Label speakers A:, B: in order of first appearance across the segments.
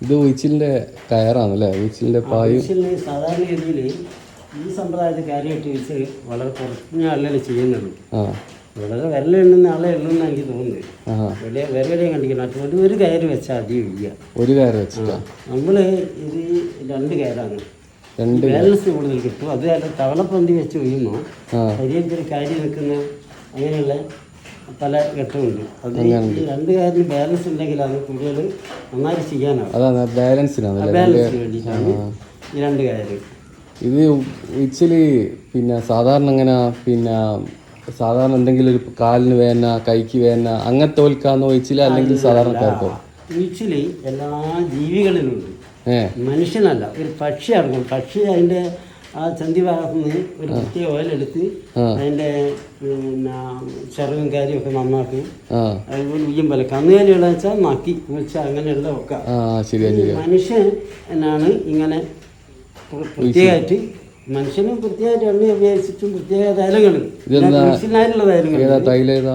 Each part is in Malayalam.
A: ഇത് ഉയിച്ചിലിന്റെ കയറാണല്ലേ, ഉയിച്ചിലിന്റെ പായും.
B: സാധാരണഗതിയിൽ ഈ സമ്പ്രദായത്തിൽ കാര്യമായിട്ട് വെച്ച് വളരെ കുറഞ്ഞ ആളുകൾ ചെയ്യുന്നുള്ളൂ. വളരെ വിരലെണ്ണുന്ന ആളെ ഉള്ളൂന്ന് എനിക്ക് തോന്നുന്നത്. വിരലെയും കണ്ടിക്കണം. ഒരു കയറ് വെച്ചാൽ അധികം ഇല്ല. ഒരു കയറ് വെച്ചാൽ നമ്മൾ ഇത് 2 കയറാണ്. ബാലൻസ് കൂടുതൽ കിട്ടും. അത് തവളപ്പന്തി വെച്ച് ഒഴിയുമ്പോൾ ശരീരത്തിൽ കാര്യം നിൽക്കുന്ന അങ്ങനെയുള്ള പല ഘട്ടമുണ്ട്. അത് ഈ 2 കയറിന് ബാലൻസ് ഉണ്ടെങ്കിലാണ് കൂടുതൽ നന്നായിട്ട് ചെയ്യാനാവും. ബാലൻസിന് വേണ്ടിയിട്ടാണ് ഈ 2 കയറ്.
A: ഇത് ഉയിച്ചില് പിന്നെ സാധാരണ എങ്ങനെ പിന്നെ സാധാരണ എന്തെങ്കിലും ഒരു കാലിന് വേദന, കൈക്ക് വേദന അങ്ങനത്തെ ഓൽക്കാന്ന് ഉയിച്ചില് അല്ലെങ്കിൽ സാധാരണക്കാർക്കോ?
B: ഉയിച്ചില് എല്ലാ ജീവികളിലുണ്ട്. മനുഷ്യനല്ല, ഒരു പക്ഷി ഇറങ്ങും. പക്ഷി അതിൻ്റെ ആ ചന്തി ഭാഗത്ത് നിന്ന് ഒരു പ്രത്യേക ഓയിലെടുത്ത് അതിൻ്റെ പിന്നെ ചെറുകും കാര്യമൊക്കെ നന്നാക്കും. അതുപോലെ ഉയ്യം പോലെ കന്നുകാലികളെ വെച്ചാൽ നക്കി വെച്ചാൽ അങ്ങനെയുള്ള ഒക്കെ. മനുഷ്യൻ എന്നാണ് ഇങ്ങനെ പ്രത്യേകമായിട്ട് മനുഷ്യനും പ്രത്യേകമായിട്ട് എണ്ണ ഉപയോഗിച്ചിട്ടും പ്രത്യേക തൈലങ്ങൾ മനുഷ്യനായിട്ടുള്ള തൈലങ്ങൾ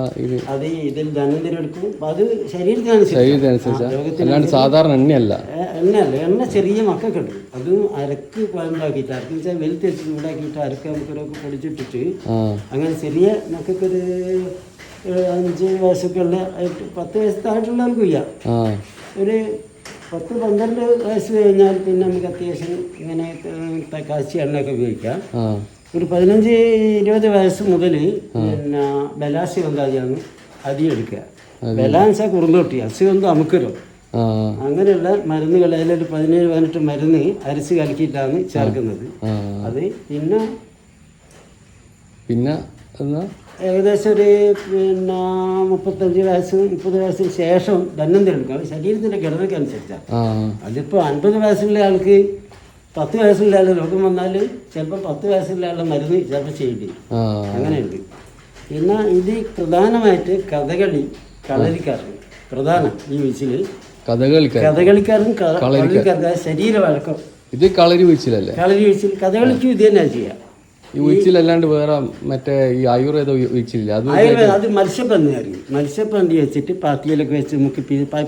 B: അത് ഇതിൽ ധനന്തരം എടുക്കും. അത് ശരീരത്തിനനുസരിച്ച്
A: സാധാരണ എണ്ണയല്ല.
B: എണ്ണ ചെറിയ മക്കൾക്ക് ഉണ്ട്. അതും അരക്ക് കുഴമ്പാക്കിയിട്ട് അരക്ക് വെച്ചാൽ വെളുത്ത് വെച്ച് ചൂടാക്കിയിട്ട് അരക്ക് നമുക്കൊരൊക്കെ പൊടിച്ചിട്ടിട്ട് അങ്ങനെ ചെറിയ മക്കൾക്കൊരു 5 വയസ്സൊക്കെ ഉള്ള 10 വയസ്സായിട്ടുള്ളവർക്ക് ചെയ്യാം. ഒരു 10-12 വയസ്സ് കഴിഞ്ഞാൽ പിന്നെ നമുക്ക് അത്യാവശ്യം ഇങ്ങനെ കാച്ചി എണ്ണയൊക്കെ ഉപയോഗിക്കാം. ഒരു 15-20 വയസ്സ് മുതൽ പിന്നെ ബലാസി വന്താതിയാണ് അധികം എടുക്കുക. ബലാൻസ കുറുന്തോട്ടി അസുഖം അമുക്കരോ അങ്ങനെയുള്ള മരുന്നുകൾ അതിലൊരു 17-18 മരുന്ന് അരച്ച് കലക്കിയിട്ടാണ് ചേർക്കുന്നത്. അത് പിന്നെ ഏകദേശം ഒരു പിന്നെ 35 വയസ്സ് 30 വയസ്സിന് ശേഷം ധന്വന്തരം എടുക്കാം. ശരീരത്തിൻ്റെ ഘടനയ്ക്ക് അനുസരിച്ചാണ്. അതിപ്പോൾ 50 വയസ്സുള്ള ആൾക്ക് 10 വയസ്സുള്ള ആൾ രോഗം വന്നാൽ ചിലപ്പോൾ 10 വയസ്സുള്ള ആളുടെ മരുന്ന് ചിലപ്പോൾ ചെയ്യേണ്ടി അങ്ങനെയുണ്ട്. പിന്നെ ഇത് പ്രധാനമായിട്ട് കളരിക്കാർക്ക് പ്രധാനം ഈ വീഴ്ചയിൽ കഥകളിക്കാരും കളരിക്കാർക്ക് ശരീര വഴക്കം. ഇത് കളരി വീഴ്ചയിലല്ലേ? കളരി വീഴ്ചയിൽ കഥകളിക്കും ഇത് തന്നെയാണ് ചെയ്യുക.
A: ഈ ഉയിച്ചിലല്ലാണ്ട് വേറെ മറ്റേ ഈ ആയുർവേദ ഉയിച്ചില്ല?
B: അത് മത്സ്യപ്പന്തി വെച്ചിട്ട് പാത്തിയിലൊക്കെ വെച്ച്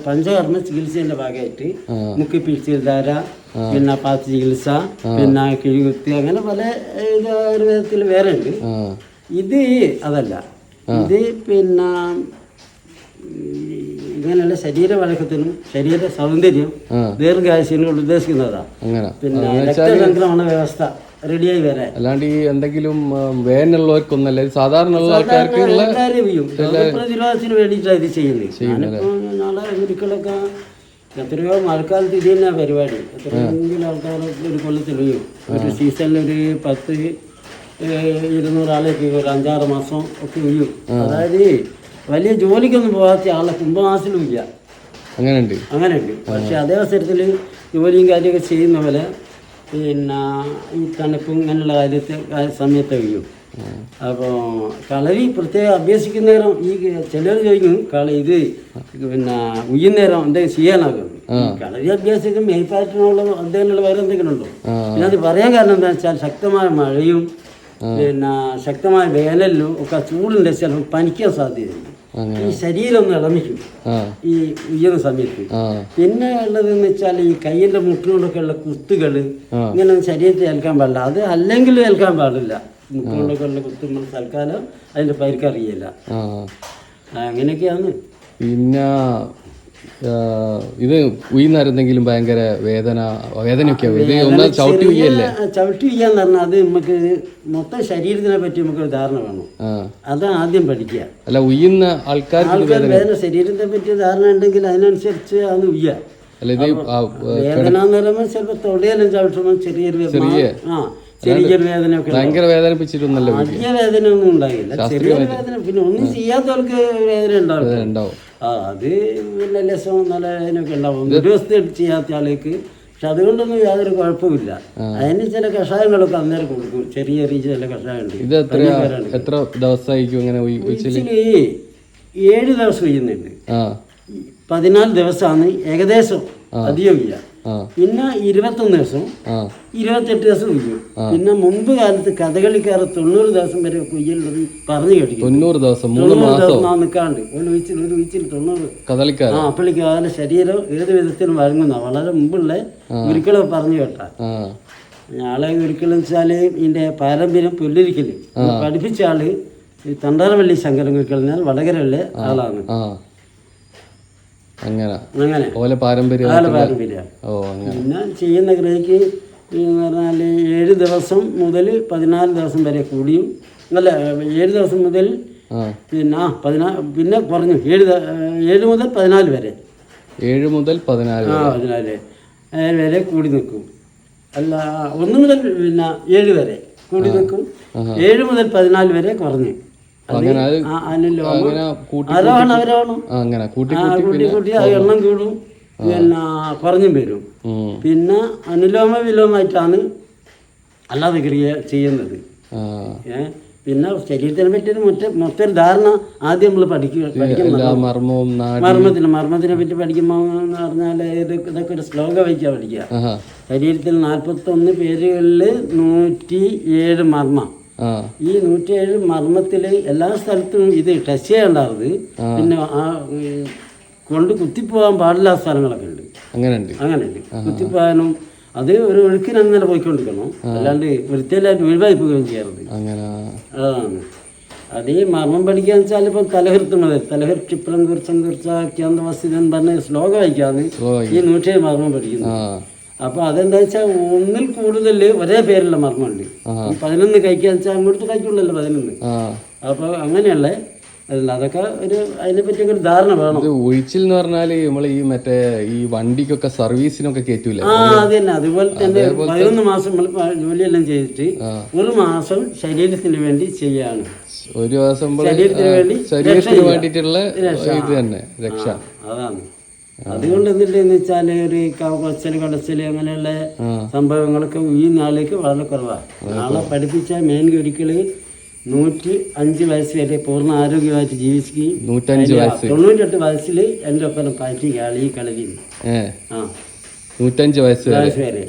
B: പഞ്ചകർമ്മ ചികിത്സേന്റെ ഭാഗമായിട്ട് മുക്കിപ്പിടിച്ചധാര, പിന്നെ പാത്തി ചികിത്സ, പിന്നെ കിഴികുത്തി, അങ്ങനെ പല ആയുർവേദത്തിൽ വേറെ ഉണ്ട്. ഇത് അതല്ല. ഇത് പിന്നെ ഇങ്ങനെയുള്ള ശരീര വഴക്കത്തിനും ശരീര സൗന്ദര്യം ദീർഘായുസിനും ഉദ്ദേശിക്കുന്നതാണ്. പിന്നെ രക്തചംക്രമണ വ്യവസ്ഥ റെഡിയായി വരാൻ.
A: അല്ലാണ്ട് ഈ എന്തെങ്കിലും വേദനയുള്ളവർക്കൊന്നല്ല, സാധാരണ ആൾക്കാർക്ക്
B: പ്രതിരോധത്തിന് വേണ്ടിയിട്ടാണ് ഇത് ചെയ്യുന്നത്. നാളെ അമേരിക്കയിലൊക്കെ എത്രയോ മഴക്കാലത്ത് ഇത് തന്നെ പരിപാടി. എത്രയെങ്കിലും ആൾക്കാരൊക്കെ ഒരു കൊല്ലത്തിൽ വീഴും. ഒരു സീസണിൽ ഒരു 10-200 ആളേക്ക് ഒരു 5-6 മാസം ഒക്കെ വീഴും. അതായത് വലിയ ജോലിക്കൊന്നും പോകാത്ത ആളെ കുംഭമാസത്തിലും ഇല്ല. അങ്ങനെയുണ്ട്. പക്ഷെ അതേ അവസരത്തിൽ ജോലിയും കാര്യമൊക്കെ ചെയ്യുന്ന പോലെ പിന്നെ ഈ തണുപ്പും ഇങ്ങനെയുള്ള സമയത്ത് കഴിയും. അപ്പോൾ കളരി പ്രത്യേകം അഭ്യസിക്കുന്നേരം ഈ ചിലർ ചോദിക്കും ഇത് പിന്നെ ഉയ്യുന്നേരം എന്തെങ്കിലും ചെയ്യാനാകും. കളരി അഭ്യസിക്കും മെയ്പാറ്റിനുള്ള എന്തെങ്കിലും വേറെ എന്തെങ്കിലും ഉണ്ടോ? പിന്നെ അത് പറയാൻ കാരണം എന്താ വെച്ചാൽ ശക്തമായ മഴയും പിന്നെ ശക്തമായ വേനലിലും ഒക്കെ ചൂടുണ്ട്, ചിലപ്പോൾ പനിക്കാൻ സാധ്യതയുണ്ട്. ഈ ശരീരം ഒന്ന് ഇളമിക്കും ഈ ഉയ്യുന്ന സമയത്ത്. പിന്നെ ഉള്ളതെന്ന് വെച്ചാൽ ഈ കയ്യിൻ്റെ മുട്ടിനോടൊക്കെ ഉള്ള കുത്തുകൾ ഇങ്ങനെ ശരീരത്തിൽ ഏൽക്കാൻ പാടില്ല. അത് അല്ലെങ്കിൽ ഏൽക്കാൻ പാടില്ല. മുട്ടിനോടൊക്കെ ഉള്ള കുത്തുമ്പോൾ തൽക്കാലം അതിൻ്റെ പരിക്കറിയില്ല. അങ്ങനെയൊക്കെയാണ്.
A: പിന്നെ ഇത് ഉയ്യുന്നേരെന്തെങ്കിലും ഭയങ്കര വേദനയൊക്കെ ചവിട്ടി
B: ഉയ്യാന്ന് പറഞ്ഞാൽ അത് നമുക്ക് മൊത്തം ശരീരത്തിനെ പറ്റി നമുക്കൊരു ധാരണ വേണം. അത് ആദ്യം പഠിക്കുക.
A: അല്ല, ഉയ്യുന്ന ആൾക്കാർക്ക്
B: വേദന ശരീരത്തെ പറ്റി ധാരണ ഉണ്ടെങ്കിൽ അതിനനുസരിച്ച് അത് ഉയ്യ. വേദന എന്ന് പറയുമ്പോൾ ചിലപ്പോൾ തൊടയിലും ചവിട്ടുമ്പോൾ ചെറിയൊരു വേദനയൊക്കെ
A: ഭയങ്കര വേദനിപ്പിച്ചിട്ടൊന്നല്ലോ.
B: വലിയ വേദന ഒന്നും ഉണ്ടാകില്ല, ചെറിയൊരു വേദന. പിന്നെ ഒന്നും ചെയ്യാത്തവർക്ക് വേദന ഉണ്ടാവും. അത് പിന്നെ ലസം നല്ല വേദനയൊക്കെ ഉണ്ടാവും. ഒരു ദിവസത്തെ ചെയ്യാത്ത ആൾക്ക്. പക്ഷെ അതുകൊണ്ടൊന്നും യാതൊരു കുഴപ്പമില്ല. അതിന് ചില കഷായങ്ങളൊക്കെ അന്നേരം കൊടുക്കും. ചെറിയ ചില കഷായമുണ്ട്. 7 ദിവസം ചെയ്യുന്നുണ്ട്. 14 ദിവസമാണ് ഏകദേശം അധികം ഇല്ല.
A: ആ
B: പിന്നെ 21 ദിവസം,
A: ആ
B: 28 ദിവസം കുയ്യും. പിന്നെ മുമ്പ് കാലത്ത് കഥകളിക്കാർ 90 ദിവസം വരെ കുയ്യലുള്ളത് പറഞ്ഞു കേട്ടിരിക്കും.
A: 90 ദിവസം
B: 90 ദിവസം നിൽക്കാണ്ട് ഒരു വീച്ചിൽ 90
A: കദളിക്കാരൻ.
B: അപ്പോഴേക്കും അവരുടെ ശരീരം ഏത് വിധത്തിലും വഴങ്ങുന്ന വളരെ മുമ്പുള്ള ഗുരുക്കളെ പറഞ്ഞു കേട്ടാ. ആളെ ഗുരുക്കളെന്ന് വെച്ചാല് ഇതിന്റെ പാരമ്പര്യം പുല്ലിരിക്കല് പഠിപ്പിച്ച ആള് ഈ തണ്ടാരവള്ളി ശങ്കരൻ ഗുരുക്കൾ വടകരയുള്ള ആളാണ്.
A: അങ്ങനെ ഓലെ പാരമ്പര്യം.
B: പിന്നെ ചെയ്യുന്ന ക്രിയക്ക് എന്ന് പറഞ്ഞാൽ 7 ദിവസം മുതൽ 14 ദിവസം വരെ കൂടിയും, അല്ല 7 ദിവസം മുതൽ പിന്നെ പറഞ്ഞു 7 മുതൽ 14 വരെ,
A: 7 മുതൽ 14
B: വരെ കൂടി നിൽക്കും. അല്ല 1 മുതൽ പിന്നെ 7 വരെ കൂടി നിൽക്കും. 7 മുതൽ 14 വരെ കുറഞ്ഞു. കൂട്ടി എണ്ണം കൂടും, പിന്നെ കുറഞ്ഞും വരും. പിന്നെ അനുലോമ വിലോമായിട്ടാണ് അല്ലാതെ ക്രിയ ചെയ്യുന്നത്. പിന്നെ ശരീരത്തിനെ പറ്റി മൊത്തം ധാരണ ആദ്യം നമ്മൾ മർമ്മത്തിനെ പറ്റി പഠിക്കുമ്പോൾ എന്ന് പറഞ്ഞാൽ ഇതൊക്കെ ഒരു ശ്ലോക വയ്ക്കുക പഠിക്കുക. ശരീരത്തിൽ 41 പേരുകളിൽ 107 മർമ്മം. ഈ 107 മർമ്മത്തിൽ എല്ലാ സ്ഥലത്തും ഇത് ടച്ച് ചെയ്യേണ്ടായത്. പിന്നെ കൊണ്ട് കുത്തിപ്പോകാൻ പാടില്ലാത്ത സ്ഥലങ്ങളൊക്കെ ഉണ്ട്. അങ്ങനെയുണ്ട്. കുത്തിപ്പോകാനും അത് ഒരു ഒഴുക്കിനങ്ങനെ പോയിക്കൊണ്ടിരിക്കണം, അല്ലാണ്ട് വൃത്തിയിലായിട്ട് ഒഴിവായി പോവുകയും ചെയ്യരുത്. അതാണ് അത്. ഈ മർമ്മം പഠിക്കാന്ന് വെച്ചാൽ ഇപ്പം തലഹൃത്തുന്നത് തലഹർ ക്ഷിപ്രം കുറിച്ചും കുറിച്ചാക്കിയാന്ന് പറഞ്ഞ ശ്ലോകം വായിക്കാന്ന് ഈ 107 മർമ്മം പഠിക്കുന്നത്. അപ്പോൾ അതെന്താ വെച്ചാൽ 1ൽ കൂടുതൽ ഒരേ പേരുള്ള മർമ്മമുണ്ട്. 11 കഴിക്കാന്ന് വെച്ചാൽ അങ്ങോട്ട് കഴിക്കുള്ളല്ലോ 11. അപ്പോൾ അങ്ങനെയുള്ള അതൊക്കെ ഒരു അതിനെ പറ്റിയൊക്കെ ഒരു ധാരണ വേണം.
A: ഒഴിച്ചിൽ എന്ന് പറഞ്ഞാൽ നമ്മൾ ഈ മറ്റേ ഈ വണ്ടിക്കൊക്കെ സർവീസിനൊക്കെ കയറ്റൂല.
B: അത് തന്നെ. അതുപോലെ തന്നെ 11 മാസം നമ്മൾ ജോലിയെല്ലാം ചെയ്തിട്ട് 1 മാസം ശരീരത്തിന് വേണ്ടി ചെയ്യാണ്.
A: ഒരു ദിവസം
B: ശരീരത്തിന്
A: വേണ്ടിയിട്ടുള്ള ഇത് തന്നെ രക്ഷ.
B: അതാണ്. അതുകൊണ്ട് എന്തിട്ടെന്ന് വെച്ചാൽ ഒരു കൊച്ചല് കടച്ചല് അങ്ങനെയുള്ള സംഭവങ്ങളൊക്കെ ഈ നാളിലേക്ക് വളരെ കുറവാണ്. നാളെ പഠിപ്പിച്ച മെയിൻ ഒരിക്കൽ 105 വയസ്സ് വരെ പൂർണ്ണ ആരോഗ്യമായിട്ട് ജീവിക്കുകയും 98 വയസ്സിൽ എൻ്റെ ഒപ്പം പാറ്റി ഈ കളരി
A: 105 വയസ്സ്
B: വരെ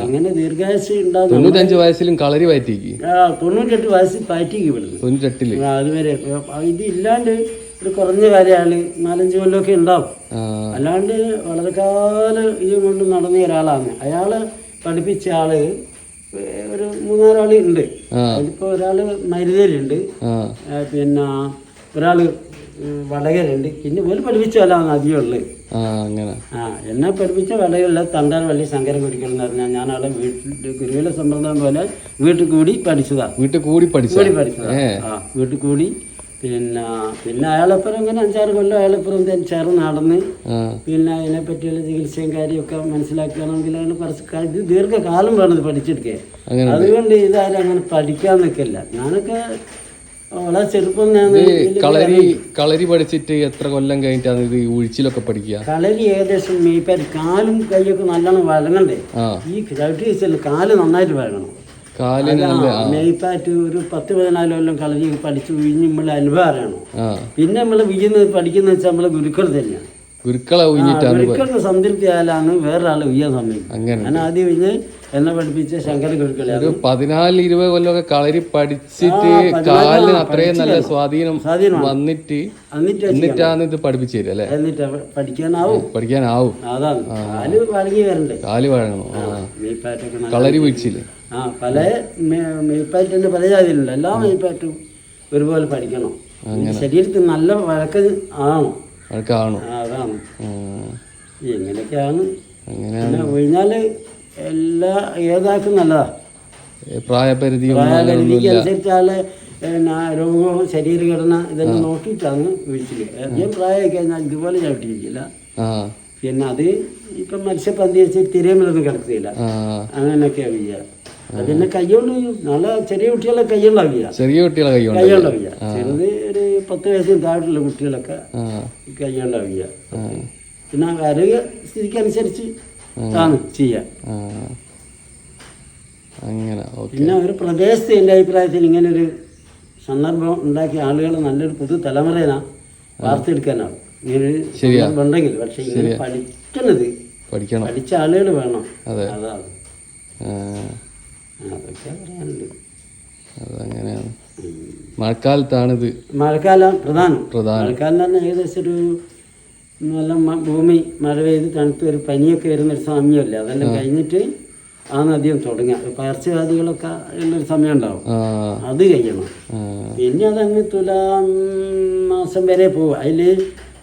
B: അങ്ങനെ ദീർഘായുസ് ഉണ്ടാകും.
A: 95 വയസ്സിലും കളരി പാറ്റിക്ക്
B: 98 വയസ്സിൽ പാറ്റിക്ക് വിടുന്നു.
A: 98
B: അതുവരെ ഇത് ഇല്ലാണ്ട് ഒരു കുറഞ്ഞ കാര്യമാണ് 4-5 കൊല്ലമൊക്കെ ഉണ്ടാവും. അല്ലാണ്ട് വളരെ കാലം ഇത് കൊണ്ട് നടന്ന ഒരാളാണ്. അയാള് പഠിപ്പിച്ച ആള് ഒരു 3-4 ആൾ ഉണ്ട്. അതിപ്പോ ഒരാള് മരുതയിലുണ്ട്, പിന്നെ ഒരാള് വടകരുണ്ട്, പിന്നെ പോലും പഠിപ്പിച്ച ആളാണ് അധികമുള്ളത്. എന്നെ പഠിപ്പിച്ച വടകരുള്ള തണ്ടാരവള്ളി ശങ്കരൻ ഗുരുക്കൾ എന്ന് പറഞ്ഞാൽ ഞാൻ അവിടെ വീട്ടിൽ ഗുരുകുല സമ്പ്രദായം പോലെ വീട്ടിൽ കൂടി പഠിച്ചതാ. വീട്ടിൽ കൂടി പിന്നെ അയാളപ്പുറം ഇങ്ങനെ 5-6 കൊല്ലം അയാളപ്പുറം ചേർന്ന് നടന്ന് പിന്നെ അതിനെ പറ്റിയുള്ള ചികിത്സയും കാര്യമൊക്കെ മനസ്സിലാക്കുകയാണെങ്കിൽ അതിന് കുറച്ച് ഇത് ദീർഘകാലം വേണം ഇത് പഠിച്ചെടുക്കാൻ. അതുകൊണ്ട് ഇതാരും അങ്ങനെ പഠിക്കാൻ നിൽക്കില്ല. ഞാനൊക്കെ വളരെ ചെറുപ്പം
A: കളരി പഠിച്ചിട്ട് എത്ര കൊല്ലം കഴിഞ്ഞിട്ടാണ് ഇത് ഉഴിച്ചിലൊക്കെ പഠിക്കുക?
B: കളരി ഏകദേശം കാലും കൈയൊക്കെ നല്ലോണം വഴങ്ങണ്ടേ. ഈ കാല് നന്നായിട്ട് വഴങ്ങണം. നെയ്പാറ്റ് ഒരു 10-14 കൊല്ലം കളരി പഠിച്ച് വീഞ്ഞ് നമ്മളെ അനുഭവം അറിയണം. പിന്നെ നമ്മൾ വീഞ്ഞ് പഠിക്കുന്ന വെച്ചാൽ നമ്മളെ ഗുരുക്കൾ തന്നെയാണ്. ഗുരുക്കളുടെ സംതൃപ്തി ആയാലാണ് വേറൊരാളെ വീയാൻ സമയം. ഞാൻ ആദ്യം വീഞ്ഞ് എന്നെ പഠിപ്പിച്ച ശങ്കര ഗുരുക്കളെ
A: 14-20 കൊല്ലമൊക്കെ കളരി പഠിച്ചിട്ട് കാലിന് അത്രയും നല്ല സ്വാധീനം എന്നിട്ടാണ് ഇത് പഠിപ്പിച്ചു തരും അല്ലേ? എന്നിട്ട് പഠിക്കാനാവും. അതാണ് കാല് വഴങ്ങി വരണ്ടേ. കാല് വഴങ്ങണം. കളരി വീഴ്ചയില്
B: പല മെയ്പ്പാറ്റിന്റെ പല ജാതിയിലുണ്ട്. എല്ലാ മെയ്പ്പാറ്റും ഒരുപോലെ പഠിക്കണം. ശരീരത്തിൽ നല്ല വഴക്ക് ആണോ. അതാണ് എങ്ങനെയൊക്കെയാണ്. അങ്ങനെ ഒഴിഞ്ഞാല് എല്ലാ ഏതാക്കും നല്ലതാ. പ്രായപരിധിക്ക് അനുസരിച്ചാല് രോഗവും ശരീരഘടന ഇതെല്ലാം നോക്കിയിട്ടാണ് വീഴ്ചയിൽ. അധികം പ്രായമൊക്കെ കഴിഞ്ഞാൽ ഇതുപോലെ ചവിട്ടിയിരിക്കില്ല. പിന്നെ അത് ഇപ്പം മത്സ്യപ്പന്തി വെച്ച് തിരയുമ്പോഴൊന്നും കിടക്കുകയില്ല. അങ്ങനെയൊക്കെയാണ് വീഴുക. അതിനെ കൈകൊണ്ട് വീഴും. നാളെ ചെറിയ കുട്ടികളെ കൈയുണ്ടാവില്ല. കൈയുണ്ടാവില്ല. ചെറുത് ഒരു 10 വയസ്സിന് താഴെയുള്ള കുട്ടികളൊക്കെ കൈയുണ്ടാവില്ല. പിന്നെ ആരോഗ്യ സ്ഥിതിക്കനുസരിച്ച് ആണ് ചെയ്യാം. പിന്നെ ഒരു പ്രദേശത്ത് എൻ്റെ അഭിപ്രായത്തിൽ ഇങ്ങനൊരു സന്ദർഭം ഉണ്ടാക്കിയ ആളുകൾ നല്ലൊരു പുതു തലമുറയിലാണ് വാർത്തെടുക്കാനാവും. ഇങ്ങനൊരു സന്ദർഭം ഉണ്ടെങ്കിൽ. പക്ഷെ ഇങ്ങനെ പഠിക്കുന്നത്
A: പഠിക്കണം.
B: പഠിച്ച ആളുകൾ വേണം.
A: അതെ.
B: അതാണ് അതൊക്കെ പറയാനുണ്ട്.
A: അതങ്ങനെയാണ്. മഴക്കാലത്താണിത്.
B: മഴക്കാലം പ്രധാനം. മഴക്കാലം തന്നെ ഏകദേശം ഒരു നല്ല ഭൂമി മഴ പെയ്ത് തണുത്ത് ഒരു പനിയൊക്കെ വരുന്നൊരു സമയമല്ലേ, അതെല്ലാം കഴിഞ്ഞിട്ട് ആണ് അധികം തുടങ്ങുക. പകർച്ചവ്യാധികളൊക്കെ ഉള്ളൊരു സമയം ഉണ്ടാവും, അത് കഴിയണം. പിന്നെ അതങ്ങ് തുലാം മാസം വരെ പോകും. അതിൽ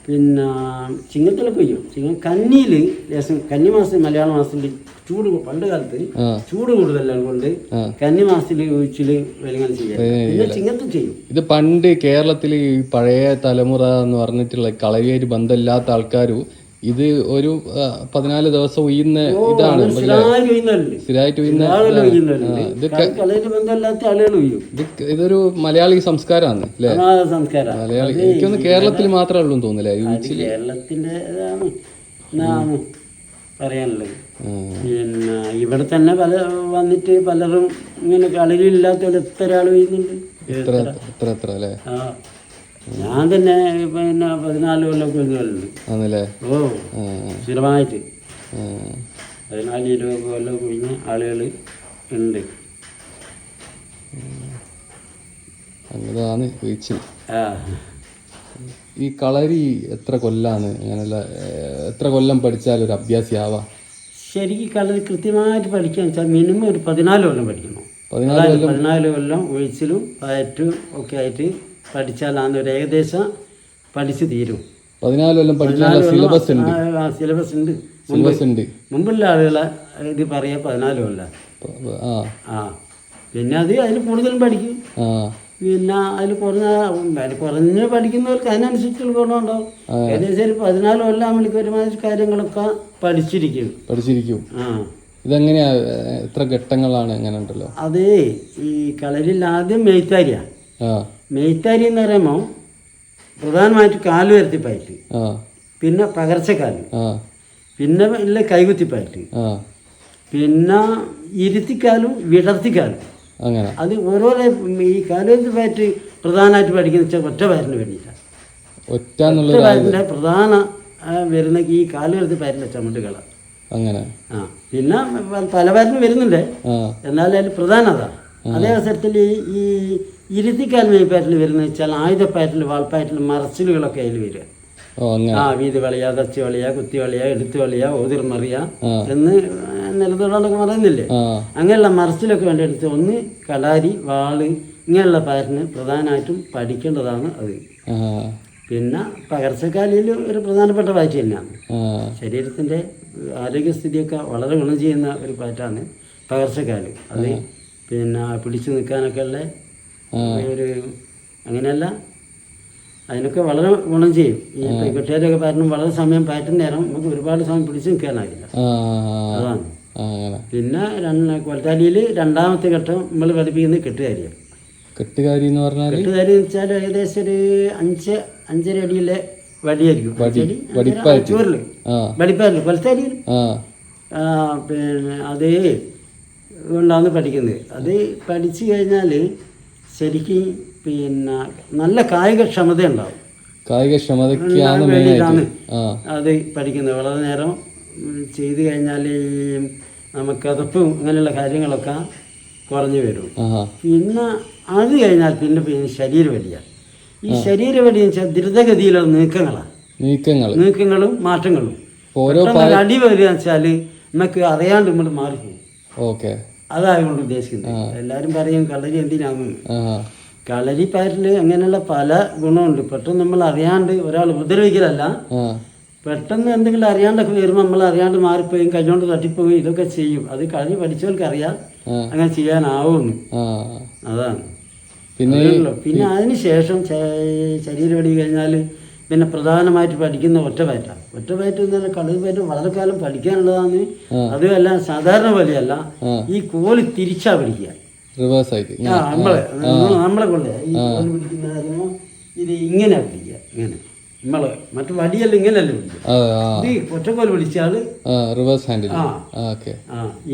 B: പിന്നെ ചിങ്ങത്തിലൊക്കെ പെയ്യും. കന്നിയിൽ ലേശം, കന്നി മാസം മലയാള മാസത്തിൽ ചൂട്, പണ്ട് കാലത്ത് ചൂട് കൂടുതലാണ് കൊണ്ട് കന്നി മാസത്തിൽ ഒഴിച്ചിൽ വെളിങ്ങനെ ചെയ്യാം. പിന്നെ ചിങ്ങത്തിൽ ചെയ്യും.
A: ഇത് പണ്ട് കേരളത്തിൽ ഈ പഴയ തലമുറ എന്ന് പറഞ്ഞിട്ടുള്ള കളരിയായിട്ട് ബന്ധമില്ലാത്ത ആൾക്കാരും ഇത് ഒരു 14 ദിവസം ഉയ്യുന്ന ഇതാണ്. സ്ഥിരമായിട്ട് ഇതൊരു മലയാളി സംസ്കാരമാണ് അല്ലേ? മലയാളി എനിക്കൊന്ന് കേരളത്തിൽ മാത്രമേ ഉള്ളൂ തോന്നില്ലേ
B: കേരളത്തിന്റെ പറയാനുള്ളത്. പിന്നെ ഇവിടെ തന്നെ വന്നിട്ട് പലരും ഇങ്ങനെ കളരിയില്ലാത്ത എത്ര ആൾ ചെയ്യുന്നുണ്ട്.
A: അല്ലേ?
B: ഞാൻ തന്നെ പിന്നെ 14 കൊല്ലമൊക്കെ കൊല്ലുണ്ട്. ഓ സ്ഥിരമായിട്ട് 14-20 കൊല്ലം കഴിഞ്ഞ ആളുകൾ ഉണ്ട്.
A: അങ്ങനെയാണ് വീഴ്ച. ഈ കളരി എത്ര കൊല്ലാണ്? അങ്ങനെയുള്ള എത്ര കൊല്ലം പഠിച്ചാൽ ഒരു അഭ്യാസിയാവാം?
B: ശരിക്കും കളരി കൃത്യമായിട്ട് പഠിക്കാൻ വെച്ചാൽ മിനിമം ഒരു 14 കൊല്ലം പഠിക്കണം. 14 കൊല്ലം ഒഴിച്ചിലും പയറ്റും ഒക്കെ ആയിട്ട് പഠിച്ചാലാണ് ഒരു ഏകദേശം പഠിച്ച് തീരും.
A: 14 കൊല്ലം പഠിക്കാനുള്ള സിലബസ് ഉണ്ട്.
B: സിലബസ് ഉണ്ട്. മുമ്പുള്ള ആളുകളെ ഇത് പറയാ 14 കൊല്ലം. പിന്നെ അതിൽ കൂടുതലും പഠിക്കും. പിന്നെ അതിൽ കുറഞ്ഞ് പഠിക്കുന്നവർക്ക് അതിനനുസരിച്ചുള്ള ഗുണമുണ്ടാവും. ഏകദേശം ഒരു 14 കൊല്ലം നമ്മൾക്ക് ഒരുമാതിരി കാര്യങ്ങളൊക്കെ പഠിച്ചിരിക്കും.
A: ഇതെങ്ങനെയാ, എത്ര ഘട്ടങ്ങളാണ്? എങ്ങനെ ഉണ്ടല്ലോ
B: അത് ഈ കളരിയിൽ ആദ്യം മെയ്ത്താരിയാ. മെയ്ത്താരി എന്ന് പറയുമ്പോൾ പ്രധാനമായിട്ട് കാല് വരുത്തിപ്പയറ്റ്, പിന്നെ പകർച്ചക്കാല്, പിന്നെ ഇല്ല കൈകുത്തിപ്പയറ്റ്, പിന്നെ ഇരുത്തിക്കാലും വിടർത്തിക്കാലും. അത് ഓരോരോ ഈ കാലുവരുത്തിപ്പയറ്റ് പ്രധാനമായിട്ട് പഠിക്കുന്ന വെച്ചാൽ ഒറ്റ പയറ്റിന് വേണ്ടിയിട്ടാണ്. ഒറ്റ പയറ്റിൻ്റെ പ്രധാന വരുന്ന ഈ കാലുവരുത്തിപ്പയറ്റിൻ്റെ ചുമട്ടുകള. പിന്നെ പല പയറ്റിനും വരുന്നുണ്ട്, എന്നാലും അതിൽ പ്രധാനം അതാണ്. അതേ അവസരത്തിൽ ഈ ഇരുത്തിക്കാൽ മെയ്പ്പയറ്റിൽ വരുന്ന വെച്ചാൽ ആയുധപ്പയറ്റിൽ, വാൾപ്പയറ്റിൽ മറച്ചിലുകളൊക്കെ അതിൽ വരിക. വീതി വളയ, തച്ച് വളയ, കുത്തി വളയ, എടുത്ത് വളയ, ഓതിർമറിയ എന്ന് നിലത്തോടൊക്കെ പറയുന്നില്ലേ. അങ്ങനെയുള്ള മറച്ചിലൊക്കെ വേണ്ടി എടുത്ത് ഒന്ന് കടാരി, വാള് ഇങ്ങനെയുള്ള പയറ്റിന് പ്രധാനമായിട്ടും പഠിക്കേണ്ടതാണ് അത്. പിന്നെ പകർച്ചക്കാലിയിൽ ഒരു പ്രധാനപ്പെട്ട പയറ്റ് തന്നെയാണ്. ശരീരത്തിൻ്റെ ആരോഗ്യസ്ഥിതിയൊക്കെ വളരെ ഗുണം ചെയ്യുന്ന ഒരു പയറ്റാണ് പകർച്ചക്കാല്. അത് പിന്നെ പിടിച്ചു നിൽക്കാനൊക്കെ ഉള്ള ഒരു അങ്ങനെയല്ല, അതിനൊക്കെ വളരെ ഗുണം ചെയ്യും. ഈ പെൺകുട്ടികളൊക്കെ പയറ്റും വളരെ സമയം പയറ്റുന്ന നേരം നമുക്ക് ഒരുപാട് സമയം പിടിച്ചു നിൽക്കാനാകില്ല. അതാണ്. പിന്നെ കൊലത്താലിയിൽ രണ്ടാമത്തെ ഘട്ടം നമ്മൾ പഠിപ്പിക്കുന്നത് കെട്ടുകാരിയാണ്.
A: കെട്ടുകാരി എന്ന് പറഞ്ഞാൽ
B: കെട്ടുകാരി എന്ന് വെച്ചാൽ ഏകദേശം ഒരു 5-5.5 അടിയിലെ വടിയായിരിക്കും. ചോറിൽ വടിപ്പാരില്ല കൊലത്താലിയിൽ. പിന്നെ അത് കൊണ്ടാണ് പഠിക്കുന്നത്. അത് പഠിച്ചു കഴിഞ്ഞാൽ ശരിക്കും പിന്നെ നല്ല കായികക്ഷമത ഉണ്ടാവും. വേണ്ടിയിട്ടാണ് അത് പഠിക്കുന്നത്. വളരെ നേരം ചെയ്തു കഴിഞ്ഞാൽ നമുക്ക് അതപ്പും അങ്ങനെയുള്ള കാര്യങ്ങളൊക്കെ കുറഞ്ഞു വരും. പിന്നെ അത് കഴിഞ്ഞാൽ പിന്നെ ശരീരവലിയ. ഈ ശരീരവലി എന്ന് വെച്ചാൽ ദ്രുതഗതിയിലുള്ള നീക്കങ്ങളും മാറ്റങ്ങളും. അടി വരിക വെച്ചാൽ നമുക്ക് അറിയാണ്ട് നമ്മൾ മാറിപ്പോകും. അതായതുകൊണ്ട് ഉദ്ദേശിക്കുന്നത്. എല്ലാവരും പറയും കളരി എന്തിനാണ്. കളരി പയറ്റിൽ അങ്ങനെയുള്ള പല ഗുണമുണ്ട്. പെട്ടെന്ന് നമ്മൾ അറിയാണ്ട് ഒരാൾ ഉപദ്രവിക്കലല്ല, പെട്ടെന്ന് എന്തെങ്കിലും അറിയാണ്ടൊക്കെ വരുമ്പോൾ നമ്മൾ അറിയാണ്ട് മാറിപ്പോയും കൈകൊണ്ട് തട്ടിപ്പോയും ഇതൊക്കെ ചെയ്യും. അത് കളരി പഠിച്ചവർക്ക് അറിയാം അങ്ങനെ ചെയ്യാനാവുമെന്ന്. അതാണ്. പിന്നെ അതിന് ശേഷം ശരീരവടി കഴിഞ്ഞാൽ പിന്നെ പ്രധാനമായിട്ട് പഠിക്കുന്ന ഒറ്റപ്പയറ്റാണ്. ഒറ്റപ്പയറ്റ് എന്ന് പറഞ്ഞാൽ കളരി പയറ്റ് വളരെ കാലം പഠിക്കാനുള്ളതാണ്. അതുമല്ല സാധാരണ പോലെയല്ല, ഈ കോല് തിരിച്ചാ പഠിക്കുക. നമ്മളെ കൊണ്ട് ഈ കോല് പിടിക്കുന്ന ഇത് ഇങ്ങനെ പിടിക്കുക. ഇങ്ങനെ നമ്മള് മറ്റു വടിയെല്ലാം ഇങ്ങനെയല്ലേ പിടിക്കുക. ഇത് ഒറ്റക്കോല് പിടിച്ചാല്
A: റിവേഴ്സ് ഹാൻഡിൽ.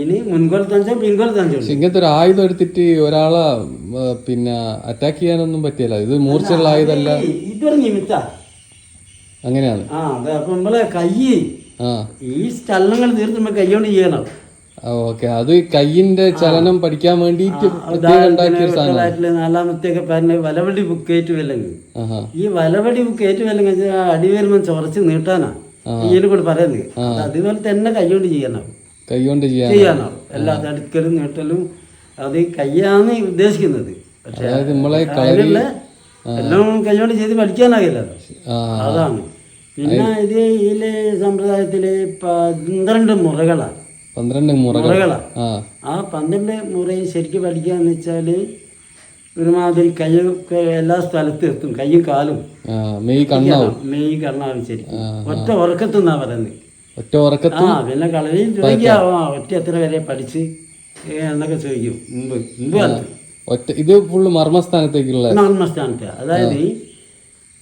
B: ഇനി മുൻകോൽ തഞ്ചം പിൻകോൽ തഞ്ചം.
A: ഇങ്ങനത്തെ ഒരു ആയുധം എടുത്തിട്ട് ഒരാളെ പിന്നെ അറ്റാക്ക് ചെയ്യാനൊന്നും പറ്റിയല്ല. ഇത് മൂർച്ചയുള്ള ആയുധമല്ല,
B: ഇതൊരു നിമിത്ത.
A: അങ്ങനെയാണ്.
B: അപ്പൊ നമ്മളെ കൈ
A: ആ
B: ഈ ചലനങ്ങൾ തീർത്തുമ്പോൾ കൈകൊണ്ട് ചെയ്യണം.
A: ഓക്കെ, അത് കയ്യിന്റെ ചലനം പഠിക്കാൻ വേണ്ടിട്ട്
B: നാലാമത്തെയൊക്കെ പറഞ്ഞ വലവടി ബുക്ക് ഏറ്റുവല്ലെങ്കിൽ ഈ വലവടി ബുക്ക് ഏറ്റുവല്ലെങ്കിൽ അടി വരുമ്പോൾ ചൊറച്ച് നീട്ടാനാ ഈനെ കൂടെ പറയുന്നത്. അതുപോലെ തന്നെ കൈകൊണ്ട് ചെയ്യണം,
A: കൈകൊണ്ട്
B: ചെയ്യാനാവും. എല്ലാ തടുക്കലും നീട്ടലും അത് കയ്യാണ് ഉദ്ദേശിക്കുന്നത്. പക്ഷെ എല്ലാം കൈകൊണ്ട് ചെയ്ത് പഠിക്കാനാകില്ലല്ലോ, അതാണ്. പിന്നെ ഇതിലെ സമ്പ്രദായത്തില് 12 മുറകളാണ്.
A: 12 മുറകളാണ്.
B: ആ 12 മുറയും ശരിക്കും പഠിക്കാന്ന് വെച്ചാല് ഒരുമാതിരി കൈയൊക്കെ എല്ലാ സ്ഥലത്തും എത്തും, കൈയും കാലും മെയ് കണ്ണാവും ശരിക്കും. ഒറ്റ ഉറക്കത്തെന്നാ പറയുന്നത്.
A: ഒറ്റ ഉറക്കത്ത്
B: പിന്നെ കളരിയിൽ ചോദിക്കാവോ ഒറ്റ എത്ര വരെ പഠിച്ച് എന്നൊക്കെ ചോദിക്കും. മുമ്പ്
A: ഒറ്റ ഇത് ഫുള്ള് മർമ്മസ്ഥാനത്തേക്കുള്ള
B: മർമ്മസ്ഥാനത്തെ, അതായത്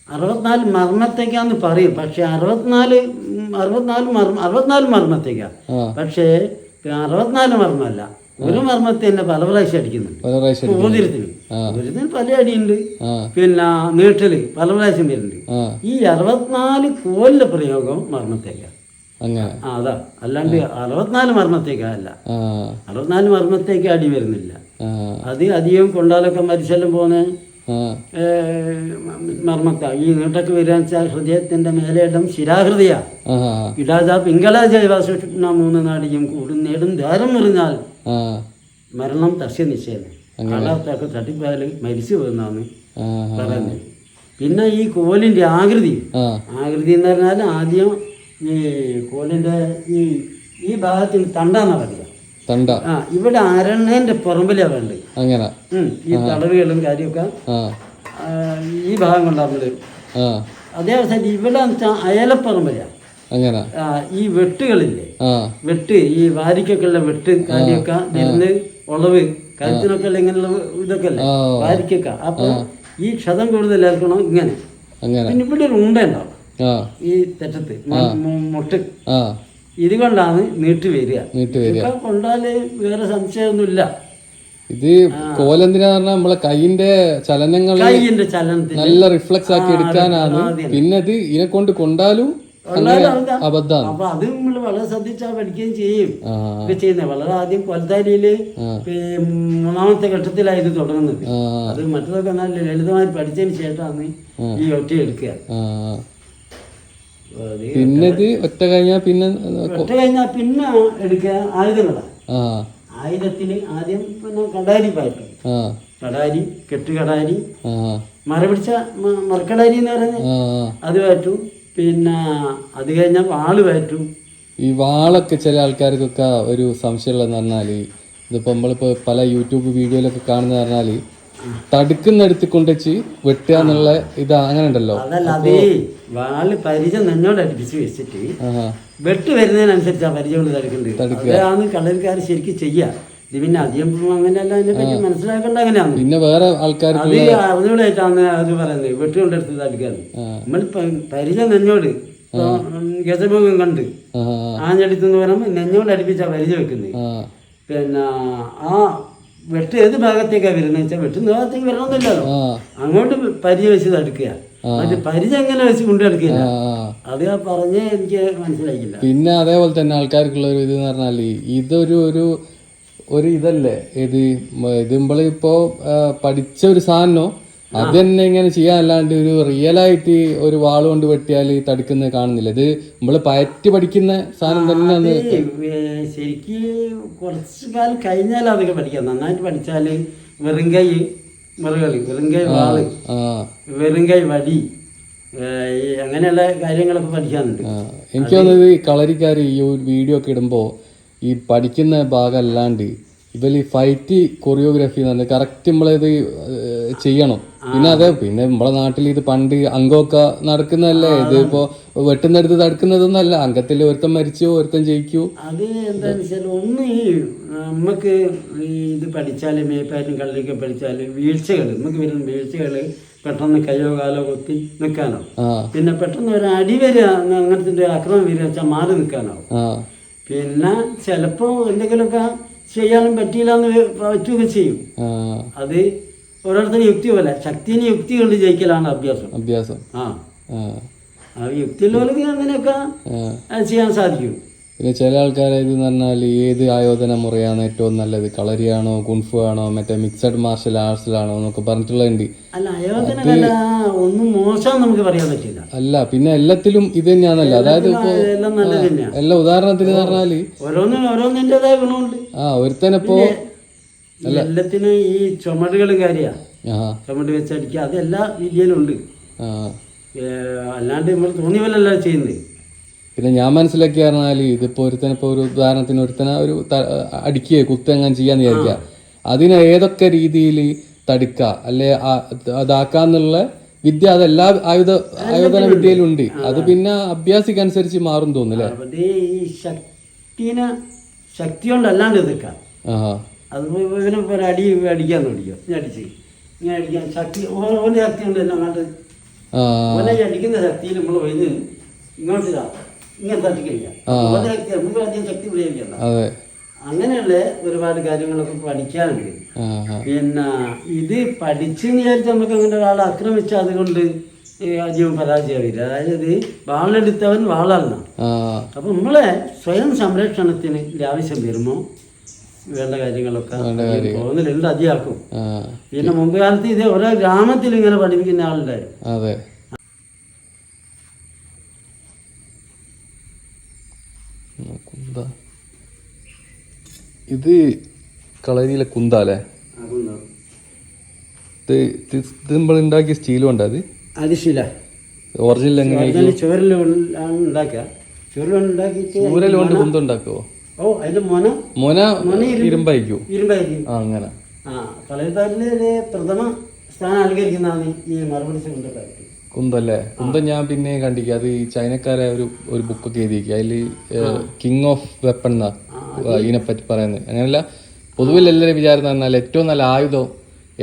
B: 64 മർമ്മത്തേക്കാന്ന് പറയും. പക്ഷെ 64 മർമ്മത്തേക്കാ. പക്ഷേ 64 മർമ്മല്ല, ഒരു മർമ്മത്തെ തന്നെ പല പ്രാവശ്യം അടിക്കുന്നുണ്ട്. ഊതിരത്തിന് പല അടിയുണ്ട്. പിന്നെ നീട്ടല് പല പ്രാവശ്യം വരുന്നുണ്ട്. ഈ 64 കോലിന്റെ പ്രയോഗം മർമ്മത്തേക്കാ. അതാ, അല്ലാണ്ട് 64 മർമ്മത്തേക്കല്ല. 64 മർമ്മത്തേക്ക് അടി വരുന്നില്ല. അത് അധികം കൊണ്ടാലൊക്കെ മരിച്ചെല്ലാം പോകുന്ന മർമ്മത്ത ഈ നീട്ടൊക്കെ വരിക വെച്ചാൽ ഹൃദയത്തിന്റെ മേലേടം ശിരാഹൃദയ ഇടാജ പിങ്കളാജയവാസുഷ്ണ 3 നാടിയും കൂടും നേടും ധാരം എറിഞ്ഞാൽ മരണം തസ്യ നിശ്ചയം. കള്ളത്തൊക്കെ തട്ടിപ്പോയാൽ മരിച്ചു പോകുന്നതാണ് പറയുന്നത്. പിന്നെ ഈ കോലിന്റെ ആകൃതി എന്ന് പറഞ്ഞാൽ ആദ്യം ഈ കോലിന്റെ ഈ ഭാഗത്തിന് തണ്ടാന്നാ പറയുക. ഇവിടെ അരണ്ണേന്റെ പുറമ്പിലാ വേണ്ടത്. അങ്ങനെ ഈ തളവുകളും കാര്യമൊക്കെ ഈ ഭാഗം കൊണ്ടാകുന്നത്. അതേ അവസ്ഥ ഇവിടെ അയലപ്പറമ്പിലാ. ഈ വെട്ടുകളില്ലേ, ഈ വാരിക്കൊക്കെയുള്ള വെട്ട് കാര്യമൊക്കെ ഇരുന്ന് ഉളവ് കഴുത്തിനൊക്കെ ഉള്ള ഇങ്ങനെയുള്ള ഇതൊക്കെ അല്ലേ വാരിക്കൊക്കെ. അപ്പൊ ഈ ക്ഷതം കൂടുതൽ ഏൽക്കണം ഇങ്ങനെ. പിന്നെ ഇവിടെ ഒരു ഉണ്ട ഉണ്ടാവും ഈ തെറ്റത്ത് മുട്ട്, ഇതുകൊണ്ടാണ് നീട്ടി വരിക. കൊണ്ടാല് വേറെ സംശയമൊന്നുമില്ല.
A: ഇത് കോലെന്തിനാ പറഞ്ഞാൽ നമ്മളെ കൈയിന്റെ ചലനത്തിൽ നല്ല റിഫ്ലക്സ് ആക്കി എടുക്കാനാണ്. പിന്നെ ഇത് ഇതിനെ കൊണ്ട് കൊണ്ടാലും അബദ്ധമാണ്.
B: അപ്പൊ അത് നമ്മൾ വളരെ ശ്രദ്ധിച്ചാൽ പഠിക്കുകയും ചെയ്യും ഒക്കെ ചെയ്യുന്നത്. വളരെ ആദ്യം കൊൽത്താരിയില് 3ാമത്തെ ഘട്ടത്തിലാണ് ഇത് തുടങ്ങുന്നത്. അത് മറ്റതൊക്കെ നല്ല ലളിതമായി പഠിച്ചതിന് ശേഷമാണ് ഈ ഒറ്റ എടുക്കുക.
A: പിന്നെ ഒറ്റ കഴിഞ്ഞാൽ പിന്നെ
B: എടുക്കുക ആയുധങ്ങളാണ്. ആയുധത്തിന് ആദ്യം പിന്നെ കടാരി പാറ്റും. കടാരി, കെട്ടുകടാരി, മര പിടിച്ച മറക്കടാരി എന്ന് പറയുന്നത് അത് പാറ്റും. പിന്നെ അത് കഴിഞ്ഞാൽ വാള് പാറ്റും.
A: ഈ വാളൊക്കെ ചില ആൾക്കാർക്കൊക്കെ ഒരു സംശയമുള്ളതെന്ന് പറഞ്ഞാൽ ഇതിപ്പോൾ നമ്മളിപ്പോൾ പല യൂട്യൂബ് വീഡിയോയിലൊക്കെ കാണുന്ന പറഞ്ഞാൽ തടുക്കുന്നെടുത്ത് കൊണ്ടുവച്ച് വെട്ടുക എന്നുള്ള ഇത് അങ്ങനെ ഉണ്ടല്ലോ.
B: അതല്ല, അത് വാള് പരിചയം നെഞ്ഞോട് അടുപ്പിച്ച് വെച്ചിട്ട് വെട്ട് വരുന്നതിനനുസരിച്ചാണ് പരിചയം കൊണ്ട് തടുക്കേണ്ടത്. അതാണ് കളരിക്കാർ ശരിക്കും ചെയ്യുക. ഇത് പിന്നെ അധികം അങ്ങനെയല്ല, അതിനെ പറ്റി മനസ്സിലാക്കേണ്ട അങ്ങനെയാണ്.
A: പിന്നെ വേറെ ആൾക്കാർ
B: അത് അറിഞ്ഞൂടായിട്ടാണ് അത് പറയുന്നത് വെട്ടുകൊണ്ടെടുത്ത് തടുക്കാറ്. നമ്മൾ പരിചയം നെഞ്ഞോട് ഗജമുഖം കണ്ട് ആഞ്ഞെടുത്തെന്ന് പറയുമ്പോൾ നെഞ്ഞോട് അടുപ്പിച്ചാ പരിചയം വെക്കുന്നത്. പിന്നെ ആ വെട്ട് ഏത് ഭാഗത്തേക്കാണ് വരുന്നത് വെച്ചാൽ വെട്ടുന്ന ഭാഗത്തേക്ക് വരണമെന്നില്ലല്ലോ, അങ്ങോട്ട് പരിചയം വെച്ച് തടുക്കുക. മറ്റേ പരിചയം എങ്ങനെ വെച്ച് കൊണ്ടെടുക്കില്ല. അത് ഞാൻ പറഞ്ഞേ എനിക്ക് മനസ്സിലാക്കില്ല.
A: പിന്നെ അതേപോലെ തന്നെ ആൾക്കാർക്കുള്ള ഒരു ഇത് എന്ന് പറഞ്ഞാൽ ഇതൊരു ഇതല്ലേ ഇത് നമ്മളിപ്പോ പഠിച്ച ഒരു സാധനം അത് തന്നെ ഇങ്ങനെ ചെയ്യാനല്ലാണ്ട് ഒരു റിയലായിട്ട് ഒരു വാള് കൊണ്ട് വെട്ടിയാൽ തടുക്കുന്നത് കാണുന്നില്ല. ഇത് നമ്മള് പയറ്റി പഠിക്കുന്ന സാധനം തന്നെയാണ്.
B: ശരിക്കും കുറച്ച് കാലം കഴിഞ്ഞാൽ അതൊക്കെ പഠിക്കാം. നന്നായിട്ട് പഠിച്ചാല് വെറുങ്കൈ മറുകളി, വെറുങ്കൈ വാള്, വെറുങ്കൈ വടി, അങ്ങനെയുള്ള കാര്യങ്ങളൊക്കെ പഠിക്കാനുണ്ട്.
A: എനിക്ക് തോന്നുന്നത് ഈ കളരിക്കാർ ഈ വീഡിയോ ഒക്കെ ഇടുമ്പോൾ ഈ പഠിക്കുന്ന ഭാഗം അല്ലാണ്ട് ഇവര് ഫൈറ്റ് കൊറിയോഗ്രാഫി എന്ന് പറഞ്ഞാൽ കറക്റ്റ് നമ്മളിത് ചെയ്യണം. പിന്നെ നമ്മളെ നാട്ടിൽ ഇത് പണ്ട് അംഗമൊക്കെ നടക്കുന്നതല്ലേ. ഇത് ഇപ്പോ വെട്ടുന്നെടുത്ത് തടുക്കുന്നതൊന്നല്ല. അംഗത്തിൽ ഒരുത്തൻ മരിച്ചു, ഒരുത്തൻ ജയിക്കൂ.
B: അത് എന്താന്ന് വെച്ചാൽ ഒന്ന് നമുക്ക് ഇത് പഠിച്ചാല് മേപ്പാറ്റും കളരിയൊക്കെ പഠിച്ചാല് നമുക്ക് വരുന്ന വീഴ്ചകള് പെട്ടെന്ന് കയ്യോ കാലോ കൊത്തി നിൽക്കാനോ, പിന്നെ പെട്ടെന്ന് ഒരു അടി വരിക അങ്ങനത്തെ അക്രമം വരിക വെച്ചാൽ മാറി നിൽക്കാനോ, പിന്നെ ചിലപ്പോ എന്തെങ്കിലുമൊക്കെ ചെയ്യാനും പറ്റിയില്ല എന്ന് പറ്റുകയൊക്കെ ചെയ്യും. അത് ഓരോരുത്തരും യുക്തി പോലെ ശക്തിനെ യുക്തി കൊണ്ട് ജയിക്കലാണ് അഭ്യാസം. യുക്തിയുള്ളവർക്ക് അങ്ങനെയൊക്കെ ചെയ്യാൻ സാധിക്കും.
A: പിന്നെ ചില ആൾക്കാരെ ഇത് പറഞ്ഞാൽ ഏത് ആയോധന മുറയാണ് ഏറ്റവും നല്ലത്, കളരിയാണോ കുൺഫു ആണോ മറ്റേ മിക്സഡ് മാർഷൽ ആർട്സിലാണോ എന്നൊക്കെ പറഞ്ഞിട്ടുള്ളതുണ്ട്.
B: അല്ല ആയോധന കല ഒന്നും മോശം നമുക്ക് പറയാൻ പറ്റില്ല.
A: അല്ല പിന്നെ എല്ലാത്തിലും ഇത് തന്നെയാണല്ലോ. അതായത് ഇപ്പൊ
B: എല്ലാം നല്ലത് തന്നെയാണ്.
A: എല്ലാ ഉദാഹരണത്തിന് പറഞ്ഞാല്
B: ഓരോന്നിൻ്റെതായ ഗുണമുണ്ട്.
A: ഒരുത്തനിപ്പോ
B: എല്ലാത്തിനും ഈ ചുമടുകൾ കാര്യ ചുമട് വെച്ചടിക്കുക അത് എല്ലാ രീതിയിലും ഉണ്ട്. അല്ലാണ്ട് നമ്മൾ തോന്നിയ പോലല്ല ചെയ്യുന്നത്.
A: പിന്നെ ഞാൻ മനസ്സിലാക്കി പറഞ്ഞാൽ ഇതിപ്പോ ഒരുത്തനിപ്പോ ഒരു ഉദാഹരണത്തിന് ഒരുത്തന ഒരു അടിക്കുക കുത്തെങ്ങാൻ ചെയ്യാന്ന് വിചാരിക്കുക, അതിനെ ഏതൊക്കെ രീതിയിൽ തടുക്ക അല്ലെ അതാക്കാന്നുള്ള വിദ്യ അതെല്ലാ ആയോധന വിദ്യയിലുണ്ട്. അത് പിന്നെ അഭ്യാസിക്കനുസരിച്ച് മാറും തോന്നുന്നല്ലേ.
B: ഈ ശക്തി കൊണ്ട് അല്ലാണ്ട് എതിർക്കാം. അത് ഇവനെ അടി അടിക്കാൻ തുടങ്ങിയോ, അടിച്ച് ഇങ്ങനെ അടിക്കാൻ ശക്തി ഓരോ ശക്തി കൊണ്ട് എല്ലാം കണ്ട് ഓനെ അടിക്കുന്ന ശക്തിയിൽ നമ്മൾ വൈന്ന് ഇങ്ങോട്ടില്ല ഇങ്ങനെ തട്ടിക്കഴിഞ്ഞാൽ ഓരോ ശക്തി നമുക്ക് അധികം ശക്തി ഉപയോഗിക്കണ്ട. അങ്ങനെയുള്ള ഒരുപാട് കാര്യങ്ങളൊക്കെ പഠിക്കാനുണ്ട്. പിന്നെ ഇത് പഠിച്ചെന്ന് വിചാരിച്ച് നമുക്ക് അങ്ങനെ ഒരാളെ ആക്രമിച്ചാൽ അതുകൊണ്ട് അധികം പരാജയമില്ല. അതായത് വാളെടുത്തവൻ വാളല്ല. അപ്പൊ നമ്മളെ സ്വയം സംരക്ഷണത്തിന് ആവശ്യം വരുമ്പോൾ വേണ്ട കാര്യങ്ങളൊക്കെ തോന്നലുണ്ട്, അധികമാക്കും. പിന്നെ മുമ്പ് കാലത്ത് ഇത് ഓരോ ഗ്രാമത്തിൽ ഇങ്ങനെ പഠിപ്പിക്കുന്ന ആളുണ്ടായിരുന്നു.
A: ഇത് കളരിയിലെ കുന്താല്ലേ? ഇത് നമ്മൾ ഉണ്ടാക്കിയ സ്റ്റീലും ഉണ്ട്. അത് ശീല ഒറിജിനൽ എങ്ങനെ
B: ചോരലാണ് ഉണ്ടാക്കുക.
A: ചൂരലുകൊണ്ട് കുന്തുണ്ടാക്കുവോ?
B: അതിന്റെ മൊന
A: ഇരുമ്പായിരിക്കും. അങ്ങനെ
B: കളരിപ്പാട്ടിലെ പ്രഥമ സ്ഥാനം അലങ്കരിക്കുന്നതാണ് ഈ മറുപടി
A: കുന്തല്ലേ? കുന്തം ഞാൻ പിന്നെ കണ്ടിരിക്കുക. അത് ഈ ചൈനക്കാരെ ഒരു ബുക്കൊക്കെ എഴുതിയിരിക്കുക. അതിൽ കിങ് ഓഫ് വെപ്പൺ എന്നാ ഇതിനെപ്പറ്റി പറയുന്നത്. അങ്ങനെയല്ല, പൊതുവിൽ എല്ലാവരും വിചാരം പറഞ്ഞാൽ ഏറ്റവും നല്ല ആയുധം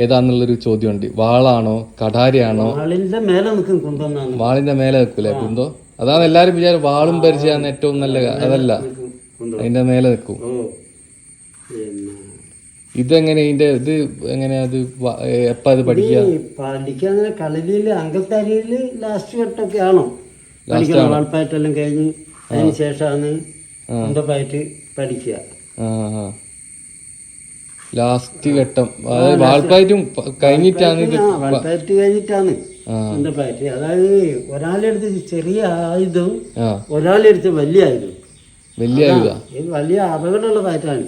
A: ഏതാന്നുള്ളൊരു ചോദ്യമുണ്ട്. വാളാണോ കഠാരിയാണോ?
B: വാളിന്റെ മേലെ നിൽക്കും കുന്തം.
A: വാളിന്റെ മേലെ നിൽക്കൂലേ കുന്തോ? അതാണ് എല്ലാരും വിചാരം വാളും പരിചയമാണ് ഏറ്റവും നല്ല. അതല്ല, അതിന്റെ മേലെ നിൽക്കും. ഇതെങ്ങനെ ഇത് എങ്ങനെയാ അത് എപ്പ അത്
B: പഠിക്കാൻ കളരിയില് അംഗത്താരിയില് ലാസ്റ്റ് ഘട്ടമൊക്കെ ആണോ വാൾപ്പായിട്ടെല്ലാം കഴിഞ്ഞ് അതിന് ശേഷമാണ് അന്തപ്പായിട്ട് പഠിക്കുക.
A: ലാസ്റ്റ് ഘട്ടം വാൾപ്പായിട്ടും കഴിഞ്ഞിട്ടാണ്
B: വാൾപ്പായിട്ട് കഴിഞ്ഞിട്ടാണ് അന്തപ്പായിട്ട്. അതായത് ഒരാളെടുത്ത് ചെറിയ ആയുധവും ഒരാളെടുത്ത് വലിയ ആയുധം. ഇത് വലിയ അപകടമുള്ള പാറ്റാണ്.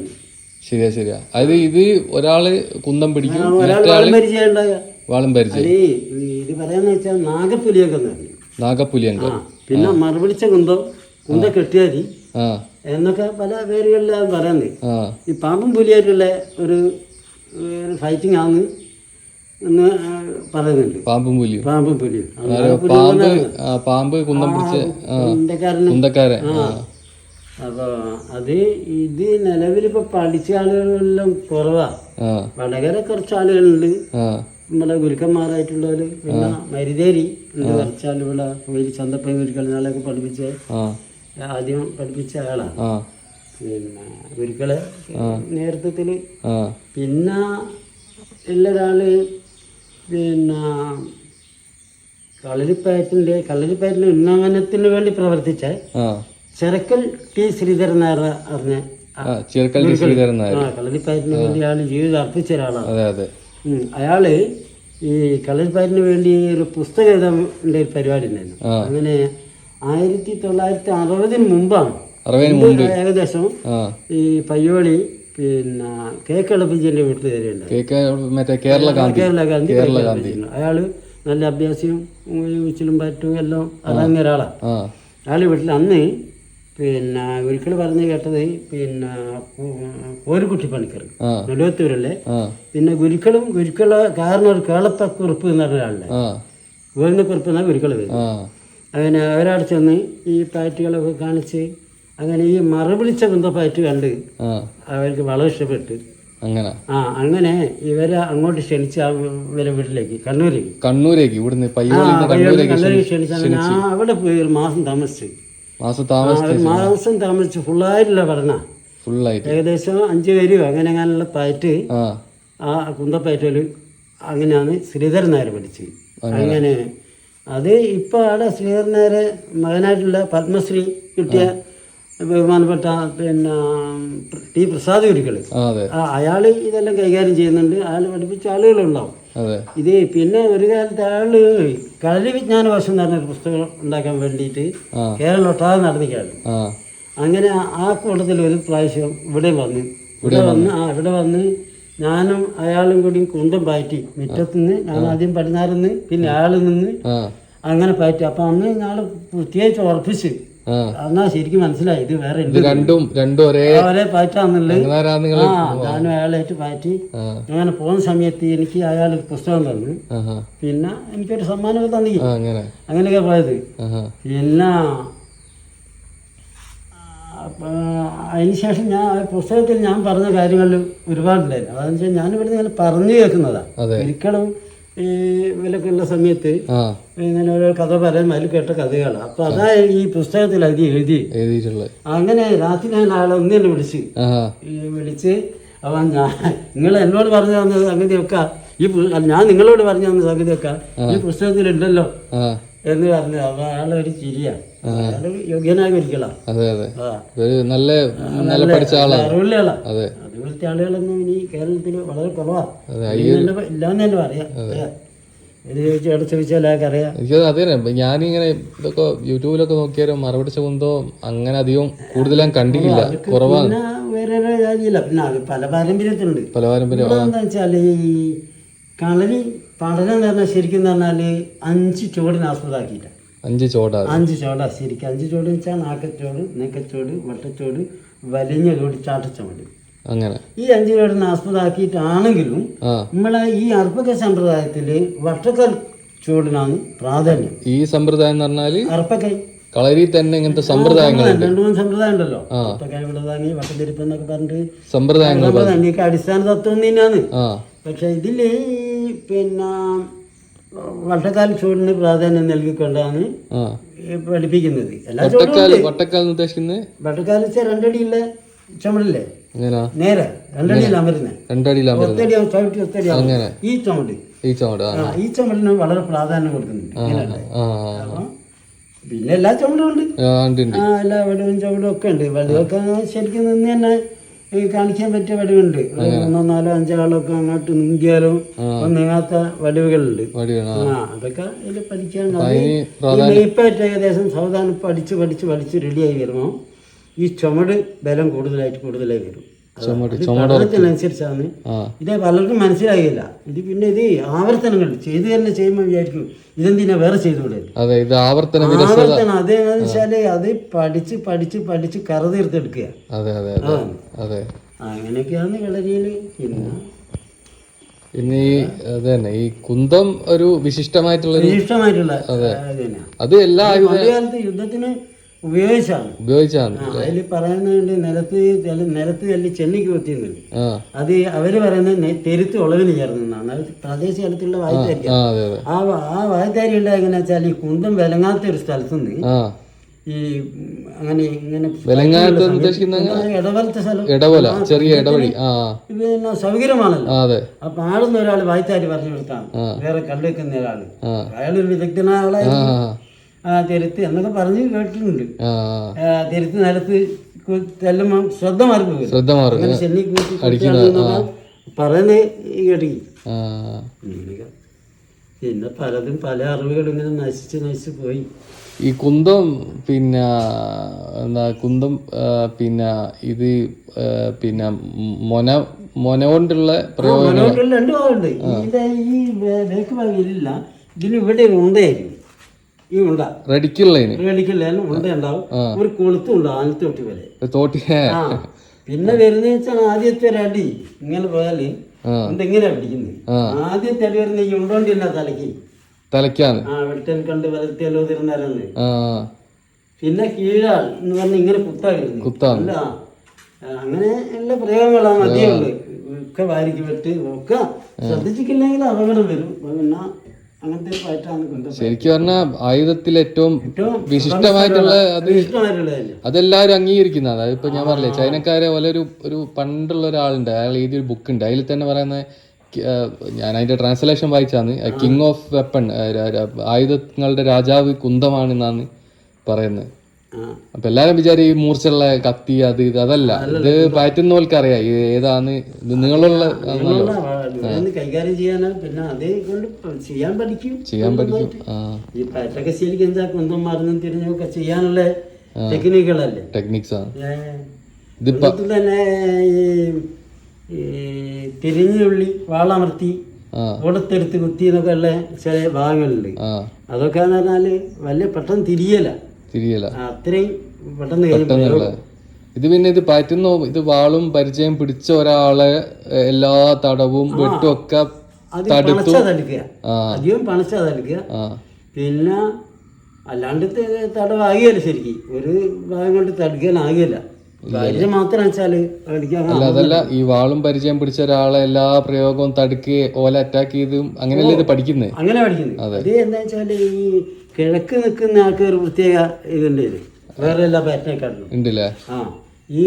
A: ശരിയാ. അത് ഇത് ഒരാള് കുന്തം പിടിക്കും, വാളും പരിചയം.
B: ഇത് പറയാന്ന് വെച്ചാൽ നാഗപ്പുലിയൊക്കെ പിന്നെ മറുപിടിച്ച കുന്തം കെട്ടിയാരി എന്നൊക്കെ പല പേരുകളിലാണ് പറയുന്നത്. ഈ പാമ്പും പുലിയായിട്ടുള്ള ഒരു ഫൈറ്റിംഗ് ആണ് എന്ന് പറയുന്നുണ്ട്.
A: പാമ്പും പുലിയും പാമ്പ് കുന്തം പിടിച്ച കുന്തക്കാരൻ.
B: അപ്പോൾ ഇത് നിലവിലിപ്പോൾ പഠിച്ച ആളുകളെല്ലാം കുറവാ. വടകര കുറച്ച് ആളുകളുണ്ട്, നമ്മുടെ ഗുരുക്കന്മാരായിട്ടുള്ളവർ. പിന്നെ മരുതേരി ഉണ്ട് കുറച്ച് ആളുകളെ പോയി ചന്തപ്പൻ ഗുരുക്കൾ നാളെയൊക്കെ പഠിപ്പിച്ച ആദ്യം പഠിപ്പിച്ച ആളാണ്. പിന്നെ ഗുരുക്കളെ നേതൃത്വത്തിൽ പിന്നെ ഉള്ളൊരാള് പിന്നെ കളരിപ്പയറ്റിന്റെ ഉന്നമനത്തിന് വേണ്ടി പ്രവർത്തിച്ച ചെറുക്കൽ ടി ശ്രീധരൻ നായർ അറിഞ്ഞ കളരിപ്പയറ്റിന് വേണ്ടി അയാൾ ജീവിതം അർപ്പിച്ച ഒരാളാണ്. അയാള് ഈ കളരിപ്പയറ്റിന് വേണ്ടി ഒരു പുസ്തകം എഴുതാൻ്റെ ഒരു പരിപാടി ഉണ്ടായിരുന്നു. അങ്ങനെ 1960 മുമ്പാണ് ഏകദേശം ഈ പയ്യോളി പിന്നെ കേക്കളപ്പിജിന്റെ വീട്ടിൽ കയറിയുണ്ട്. കേരള ഗാന്ധി അയാള് നല്ല അഭ്യാസിയും ഉച്ചിലും പറ്റും എല്ലാം അറിയുന്ന ഒരാളാണ്. അയാൾ വീട്ടിൽ അന്ന് പിന്നെ ഒരിക്കൽ പറഞ്ഞു കേട്ടത് പിന്നെ കോരുകുട്ടി പണിക്കർ നെടുവത്തൂരല്ലേ. പിന്നെ ഗുരുക്കളെ കാരണം ഒരു കേളപ്പക്കുറിപ്പ് എന്ന് പറഞ്ഞ ഒരാളുടെ ഗോവിന്ദക്കുറിപ്പ് എന്നാണ് ഗുരുക്കൾ വരുന്നത്. അങ്ങനെ അവരവിടെ ചെന്ന് ഈ പാറ്റുകളൊക്കെ കാണിച്ച് അങ്ങനെ ഈ മറുപിടിച്ച കുന്തപ്പാറ്റ് കണ്ട് അവർക്ക് വളരെ ഇഷ്ടപ്പെട്ട് അങ്ങനെ ഇവരെ അങ്ങോട്ട് ക്ഷണിച്ച് ഇവരെ വീട്ടിലേക്ക് കണ്ണൂരേക്ക് ഇവിടുന്ന് ക്ഷണിച്ച് അങ്ങനെ അവിടെ പോയി ഒരു മാസം താമസിച്ച് ഫുള്ളായിട്ടുള്ള പഠന ഏകദേശം 5 പേരും അങ്ങനെയുള്ള പാറ്റ് ആ കുന്തപ്പാറ്റല് അങ്ങനെയാണ് ശ്രീധരൻ നായർ പഠിച്ചത്. അങ്ങനെ അത് ഇപ്പോൾ അവിടെ ശ്രീധരനേരെ മകനായിട്ടുള്ള പത്മശ്രീ കിട്ടിയ ബഹുമാനപ്പെട്ട പിന്നെ ടി പ്രസാദ് ഗുരുക്കൾ,
A: അതെ
B: അയാൾ ഇതെല്ലാം കൈകാര്യം ചെയ്യുന്നുണ്ട്. അയാൾ പഠിപ്പിച്ച ആളുകളുണ്ടാവും.
A: അതെ.
B: ഇത് പിന്നെ ഒരു കാലത്ത് അയാൾ കളരി വിജ്ഞാന വർഷം എന്ന് പറഞ്ഞൊരു പുസ്തകം ഉണ്ടാക്കാൻ വേണ്ടിയിട്ട് കേരളം ഒട്ടാതെ നടന്നിക്കാണ്. അങ്ങനെ ആ കൂട്ടത്തിൽ ഒരു പ്രാവശ്യം ഇവിടെ വന്ന് ഞാനും അയാളും കൂടി കുന്തം പാറ്റി മുറ്റത്തുനിന്ന്, ഞാൻ ആദ്യം പടിഞ്ഞാറുനിന്ന് പിന്നെ അയാൾ നിന്ന് അങ്ങനെ പാറ്റി. അപ്പം അന്ന് ഞങ്ങൾ പ്രത്യേകിച്ച് ഉറപ്പിച്ച് എന്നാ ശരിക്കും മനസ്സിലായി ഇത് വേറെ ഒരേ പാറ്റാന്നുള്ളത്. ഞാനും അയാളായിട്ട് പാറ്റി അങ്ങനെ പോകുന്ന സമയത്ത് എനിക്ക് അയാൾ പുസ്തകം തന്നു. പിന്നെ എനിക്കൊരു സമ്മാനമൊക്കെ തന്നി. അങ്ങനെയൊക്കെ പോയത്. പിന്നെ അതിനുശേഷം ഞാൻ പുസ്തകത്തിൽ ഞാൻ പറഞ്ഞ കാര്യങ്ങളിൽ ഒരുപാടുണ്ടായിരുന്നു. അതെന്ന് വെച്ചാൽ ഞാനിവിടുന്ന് ഇങ്ങനെ പറഞ്ഞു കേൾക്കുന്നതാണ്. ഒരിക്കലും ഈ വിലക്കുള്ള സമയത്ത് ഇങ്ങനെ ഓരോ കഥ പറയുമ്പോൾ അതിൽ കേട്ട കഥകളാണ്. അപ്പൊ അതാ ഈ പുസ്തകത്തിൽ എഴുതിയിട്ടുള്ളത്. അങ്ങനെ രാത്രി ഞാൻ ആളെ ഒന്ന് തന്നെ വിളിച്ച് അപ്പം നിങ്ങൾ എന്നോട് പറഞ്ഞു തന്ന സംഗതിയൊക്കെ ഞാൻ നിങ്ങളോട് പറഞ്ഞു തന്ന സംഗതിയൊക്കെ ഈ പുസ്തകത്തിലുണ്ടല്ലോ എന്ന് പറഞ്ഞു. അപ്പൊ അയാളൊരു ചിരിയാണ്. അയാള് യോഗ്യനായ ഒരിക്കലാണ്. അറിവുള്ള ആളാ. അതുപോലത്തെ ആളുകളൊന്നും ഇനി കേരളത്തിൽ വളരെ കുറവാണ്. ഇല്ലാന്ന് തന്നെ പറയാം.
A: ഞാനിങ്ങനെ ഇതൊക്കെ യൂട്യൂബിലൊക്കെ നോക്കിയാലും മറുപടിച്ച കുന്തോ അങ്ങനെ അധികം കൂടുതലും കണ്ടിട്ടില്ല, കുറവാണ്.
B: വേറെ ജാതിയില്ല. പിന്നെ അത് പല പാരമ്പര്യത്തിലുണ്ട്. എന്താ വെച്ചാല് ഈ കളരി പഠനം എന്ന് പറഞ്ഞാൽ ശരിക്കും പറഞ്ഞാല് 5 ചുവടിന് ആസ്പദമാക്കിയില്ല. 5 ചോടാ ശരിക്കും. 5 ചോട് വെച്ചാൽ നാക്കച്ചോട്, നെക്കച്ചോട്, വട്ടച്ചോട്, വലിഞ്ഞ ചോട്, ചാട്ടച്ചോട്. അങ്ങനെ ഈ 5 ചോടിനെ ആസ്പദമാക്കിയിട്ടാണെങ്കിലും നമ്മളെ ഈ അർപ്പക സമ്പ്രദായത്തില് വട്ടക്കൽ ചൂടിനാണ് പ്രാധാന്യം. ഈ സമ്പ്രദായം എന്ന് പറഞ്ഞാല് അർപ്പക്കൈ കളരി തന്നെ ഇങ്ങനത്തെ സമ്പ്രദായങ്ങൾ 2-3 സമ്പ്രദായം ഉണ്ടല്ലോ. അർപ്പക്കൈ വിടതാങ്ങി വട്ടതിരിപ്പ് എന്നൊക്കെ പറഞ്ഞിട്ട് സമ്പ്രദായങ്ങൾ അടിസ്ഥാന തത്വം തന്നെയാണ്. പക്ഷെ ഇതില് പിന്നെ വട്ടക്കാൽ ചൂടിന് പ്രാധാന്യം നൽകിക്കൊണ്ടാണ് പഠിപ്പിക്കുന്നത്. എല്ലാ ചൂടും വട്ടക്കാൽ വെച്ചാൽ 2 അടിയുള്ള ചുമടില്ലേ, നേരെ 2 അടിയിൽ അമരുന്നത്, ഒത്തടി ചവിട്ടി ഒത്തടി ഈ ചുമടിന് വളരെ പ്രാധാന്യം കൊടുക്കുന്നുണ്ട്. പിന്നെ എല്ലാ ചുമടും ഉണ്ട്. എല്ലാ വടിവും ചുമടും ഒക്കെ ഉണ്ട്. വടിവൊക്കെ ശരിക്കും നിന്ന് തന്നെ കാണിക്കാൻ പറ്റിയ വടിവുണ്ട്. 3, 4, 5 ആളൊക്കെ അങ്ങോട്ട് നീങ്ങിയാലും നീങ്ങാത്ത വടിവുകളുണ്ട്. അതൊക്കെ ഇതിൽ പഠിക്കാൻ ഇപ്പം ഏകദേശം സാവധാനം പഠിച്ച് റെഡിയായി വരുമ്പോൾ ഈ ചുമട് ബലം കൂടുതലായി വരും. പഠനത്തിനനുസരിച്ചാണ്. ഇത് പലർക്കും മനസ്സിലാകില്ല. ഇത് പിന്നെ ഇത് ആവർത്തനങ്ങൾ ചെയ്ത് തന്നെ ചെയ്യുമ്പോൾ വിചാരിക്കും ഇതെന്തിനാ വേറെ ചെയ്തുകൂടെ. ആവർത്തനം അതെന്ന് വെച്ചാല് അത് പഠിച്ച് കറ തീർത്തെടുക്കുക. അങ്ങനെയൊക്കെയാണ് കളരിയില്. പിന്നെ
A: ഈ കുന്തം ഒരു വിശിഷ്ടമായിട്ടുള്ള അത് എല്ലാ
B: കാലത്ത് യുദ്ധത്തിന് ഉപയോഗിച്ചാണ്. അതിൽ പറയുന്നുണ്ട് നിലത്ത് തല്ലി ചെന്നിക്ക് കുത്തിയുന്നുണ്ട്. അത് അവര് പറയുന്നത് തെരുത്ത് ഉളവിന് ചേർന്നാണ്. അത് പ്രാദേശിക തലത്തിലുള്ള വായത്താരി. ആ വായത്താരി ഉണ്ടായ എങ്ങനെയാ വെച്ചാൽ ഈ കുന്തം വിലങ്ങാത്ത ഒരു സ്ഥലത്തുനിന്ന് ഈ അങ്ങനെ ഇങ്ങനെ ഇടവലത്തെ സ്ഥലം പിന്നെ സൗകര്യമാണല്ലോ. അപ്പൊ ആടുന്ന ഒരാൾ വായത്താരി പറഞ്ഞു കൊടുത്താണ് വേറെ കണ്ടുവെക്കുന്ന ഒരാള്. അയാളൊരു വിദഗ്ധനായ ആളായിരുന്നു. തെരുത്ത് എന്നൊക്കെ പറഞ്ഞ് കേട്ടിട്ടുണ്ട്. തെരുത്ത് നിലത്ത് തെല്ലുമ്പോൾ ശ്രദ്ധ മാറിപ്പോകും. ചെന്നി പറയുന്നത് കേട്ടി. പിന്നെ പലതും പല അറിവുകളും ഇങ്ങനെ നശിച്ച് പോയി.
A: ഈ കുന്തം പിന്നെ കുന്തം പിന്നെ ഇത് പിന്നെ മൊന കൊണ്ടുള്ള പ്രയോഗങ്ങൾ
B: 2 ഭാഗമുണ്ട്. ഇതിന്റെ ഈ ബേക്ക് ഭാഗമില്ല. ഇതിന് ഇവിടെ ഉണ്ടായിരിക്കും. ഈ ഉണ്ട റെഡിക്കുള്ളതിന് ഉണ്ട ഉണ്ടാവും. ഒരു കൊളുത്തും ഉണ്ടാവും. ആനത്തോട്ടി പോലെ പിന്നെ വരുന്ന വെച്ചാൽ ആദ്യത്തെ ഒരു അടി ഇങ്ങനെ പോയാല് എന്തെങ്ങനെയാ പിടിക്കുന്നത്. ആദ്യത്തെ അടി വരുന്ന ഈ ഉണ്ടോണ്ടില്ല തലക്കാണ് വെട്ടൻ കണ്ട് വലത്തിയല്ലോ തിരുന്നാലെന്ന്. പിന്നെ കീഴാൾ എന്ന് പറഞ്ഞ ഇങ്ങനെ കുത്താകില്ല. അങ്ങനെ എല്ലാ പ്രയോഗങ്ങളാണ് അധികമുള്ളത്. ഒക്കെ വാരിക്ക് വെട്ട് ഒക്കെ ശ്രദ്ധിച്ചിട്ടില്ലെങ്കിൽ അപകടം വരും. പിന്നെ അങ്ങനത്തെ
A: ശരിക്കും പറഞ്ഞാൽ ആയുധത്തിൽ ഏറ്റവും വിശിഷ്ടമായിട്ടുള്ള അതെല്ലാവരും അംഗീകരിക്കുന്ന. അതായത് ഇപ്പൊ ഞാൻ പറഞ്ഞില്ലേ ചൈനക്കാരെ പോലെ ഒരു പണ്ടുള്ള ഒരാളുണ്ട്. അയാൾ എഴുതിയൊരു ബുക്ക് ഉണ്ട്. അതിൽ തന്നെ പറയുന്നത് ഞാൻ അതിന്റെ ട്രാൻസ്ലേഷൻ വായിച്ചാണ് കിങ് ഓഫ് വെപ്പൺ, ആയുധങ്ങളുടെ രാജാവ് കുന്തമാണെന്നാണ് പറയുന്നത്. അപ്പൊ എല്ലാരും വിചാരം ഈ മൂർച്ചുള്ള കത്തി അത് ഇത് അതല്ല, ഇത് പയറ്റുന്നവർക്ക് അറിയാം ഏതാണ് ഇത് നീളമുള്ള
B: കൈകാര്യം ചെയ്യാനാണ്. പിന്നെ അതേ കൊണ്ട് ചെയ്യാൻ പഠിക്കും. ഈ പയറ്റൊക്കെ ശരിക്കും എന്താ കുന്തം മറന്നും തിരിഞ്ഞൊക്കെ ചെയ്യാനുള്ള ടെക്നിക്കുകളല്ലേ,
A: ടെക്നിക്സ് ആണ്.
B: തന്നെ ഈ തിരിഞ്ഞുള്ളി വാളമർത്തി ഓടത്തെടുത്ത് കുത്തി എന്നൊക്കെ ഉള്ള ചില ഭാഗങ്ങളുണ്ട്. അതൊക്കെ എന്ന് പറഞ്ഞാല് വലിയ പെട്ടെന്ന് തിരിയല അത്രയും പെട്ടെന്ന്.
A: ഇത് പിന്നെ ഇത് പറ്റുന്ന ഇത് വാളും പരിചയം പിടിച്ച ഒരാളെ എല്ലാ തടവും വെട്ടും ഒക്കെ
B: തടുക്കുക, അധികം പണച്ചതടുക്കുക. പിന്നെ അല്ലാണ്ട് തടവാകിയല്ല, ശരിക്കും ഒരു ഭാഗം കൊണ്ട് തടുക്കാനാകില്ല. പരിചയം മാത്രം വെച്ചാല്
A: അതല്ല, ഈ വാളും പരിചയം പിടിച്ച ഒരാളെ എല്ലാ പ്രയോഗവും തടുക്കുകയും ഓല അറ്റാക്ക് ചെയ്തും അങ്ങനെയല്ലേ ഇത് പഠിക്കുന്നത്?
B: അങ്ങനെ പഠിക്കുന്നത്. അത് എന്താ വെച്ചാല് ഈ കിഴക്ക് നിൽക്കുന്ന ആൾക്ക് ഒരു പ്രത്യേക ഇതുണ്ട്, വേറെ എല്ലാ പാറ്റിനെക്കാട്ടിലും ഉണ്ടല്ലേ. ഈ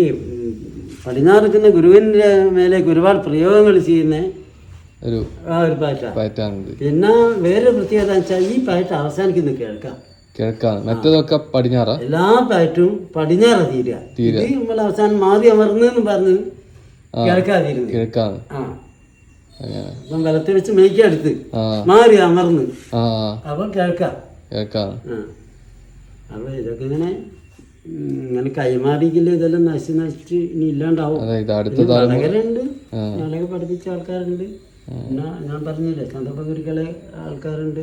B: പടിഞ്ഞാറ് നിൽക്കുന്ന ഗുരുവിന്റെ മേലേക്ക് ഒരുപാട് പ്രയോഗങ്ങൾ ചെയ്യുന്ന ഒരു പാറ്റാണ്. പിന്നെ വേറെ പ്രത്യേകത വെച്ചാൽ ഈ പാറ്റ് അവസാനിക്കുന്ന കിഴക്കാണ്, മറ്റേതൊക്കെ പടിഞ്ഞാറ്. എല്ലാ പാറ്റും പടിഞ്ഞാറ് തീരുക. നമ്മൾ അവസാനം മാറി അമർന്നെന്ന് പറഞ്ഞ് കിഴക്കാണ്. അപ്പം വലത്ത് വെച്ച് മേയ്ക്കടുത്ത് മാറി അമർന്ന് അപ്പൊ കിഴക്കാണ്. അപ്പൊ ഇതൊക്കെ ഇങ്ങനെ കൈമാറിയില്ല, ഇതെല്ലാം നശിച്ച് ഇനി ഇല്ലാണ്ടാവും. വടകരുണ്ട്, ഞങ്ങളൊക്കെ പഠിപ്പിച്ച ആൾക്കാരുണ്ട്. പിന്നെ ഞാൻ പറഞ്ഞില്ലേ ചന്തപ്പകുരിക്കളെ ആൾക്കാരുണ്ട്.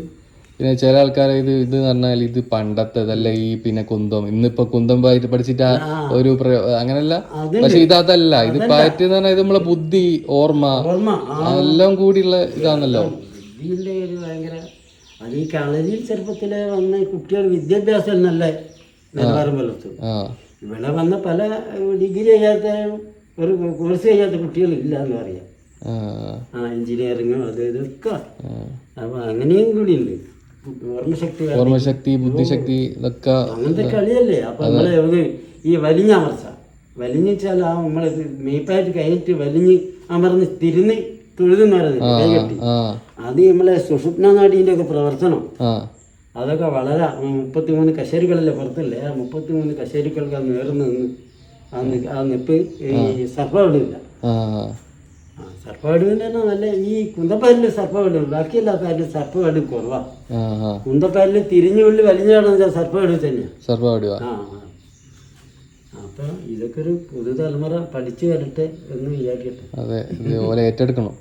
A: പിന്നെ ചില ആൾക്കാരെ ഇത് പറഞ്ഞാൽ ഇത് പണ്ടത്തേതല്ല, ഈ പിന്നെ കുന്തം ഇന്നിപ്പോ കുന്തം പഠിച്ചിട്ട് ഒരു അങ്ങനല്ല. പക്ഷെ ഇതല്ല, ഇത് പാറ്റ് എന്ന് പറഞ്ഞാൽ ഇത് നമ്മളെ ബുദ്ധി ഓർമ്മ എല്ലാം കൂടിയുള്ള ഇതാണല്ലോ.
B: ഭയങ്കര അത് ഈ കളരിയിൽ ചെറുപ്പത്തിലെ വന്ന കുട്ടികൾ വിദ്യാഭ്യാസം നല്ല നിലവാരം പുലർത്തും. ഇവിടെ വന്ന പല ഡിഗ്രി ചെയ്യാത്ത ഒരു കോഴ്സ് ചെയ്യാത്ത കുട്ടികളില്ല എന്ന് പറയാം. എഞ്ചിനീയറിങ്ങും അത് ഇതൊക്കെ. അപ്പൊ അങ്ങനെയും കൂടി ഉണ്ട്.
A: ഓർമ്മശക്തി ബുദ്ധിശക്തി ഇതൊക്കെ
B: അങ്ങനത്തെ കളിയല്ലേ. അപ്പൊ നമ്മളെ ഈ വലിഞ്ഞമർച്ച വലിഞ്ഞാൽ ആ നമ്മളെ മേപ്പായിട്ട് കഴിഞ്ഞിട്ട് വലിഞ്ഞ് അമർന്ന് തിരിഞ്ഞ് തൊഴുതെന്ന് പറയുന്നത് കൈകെട്ടി. അത് നമ്മളെ സുഷുപ്ന നാടീൻ്റെ ഒക്കെ പ്രവർത്തനം അതൊക്കെ വളരെ 33 കശേരികളല്ലേ പുറത്തല്ലേ, ആ 33 കശേരികൾക്ക് നേർന്ന് നിന്ന് ആ നിപ്പ് ഈ സർപ്പവിടില്ല. സർപ്പവടുവിൻ്റെ തന്നെ നല്ല ഈ കുന്തപ്പാലിൽ സർപ്പവടും, ബാക്കിയെല്ലാ പാലിലും സർപ്പവടും കുറവാ. കുന്തപ്പാലിൽ തിരിഞ്ഞുള്ളി വലിഞ്ഞാണെന്ന് വെച്ചാൽ സർപ്പവടു തന്നെയാണ്. അപ്പൊ ഇതൊക്കെ ഒരു പുതുതലമുറ പഠിച്ചു വരട്ടെ എന്ന് വിചാരിക്കട്ടെ.
A: ഏറ്റെടുക്കണം.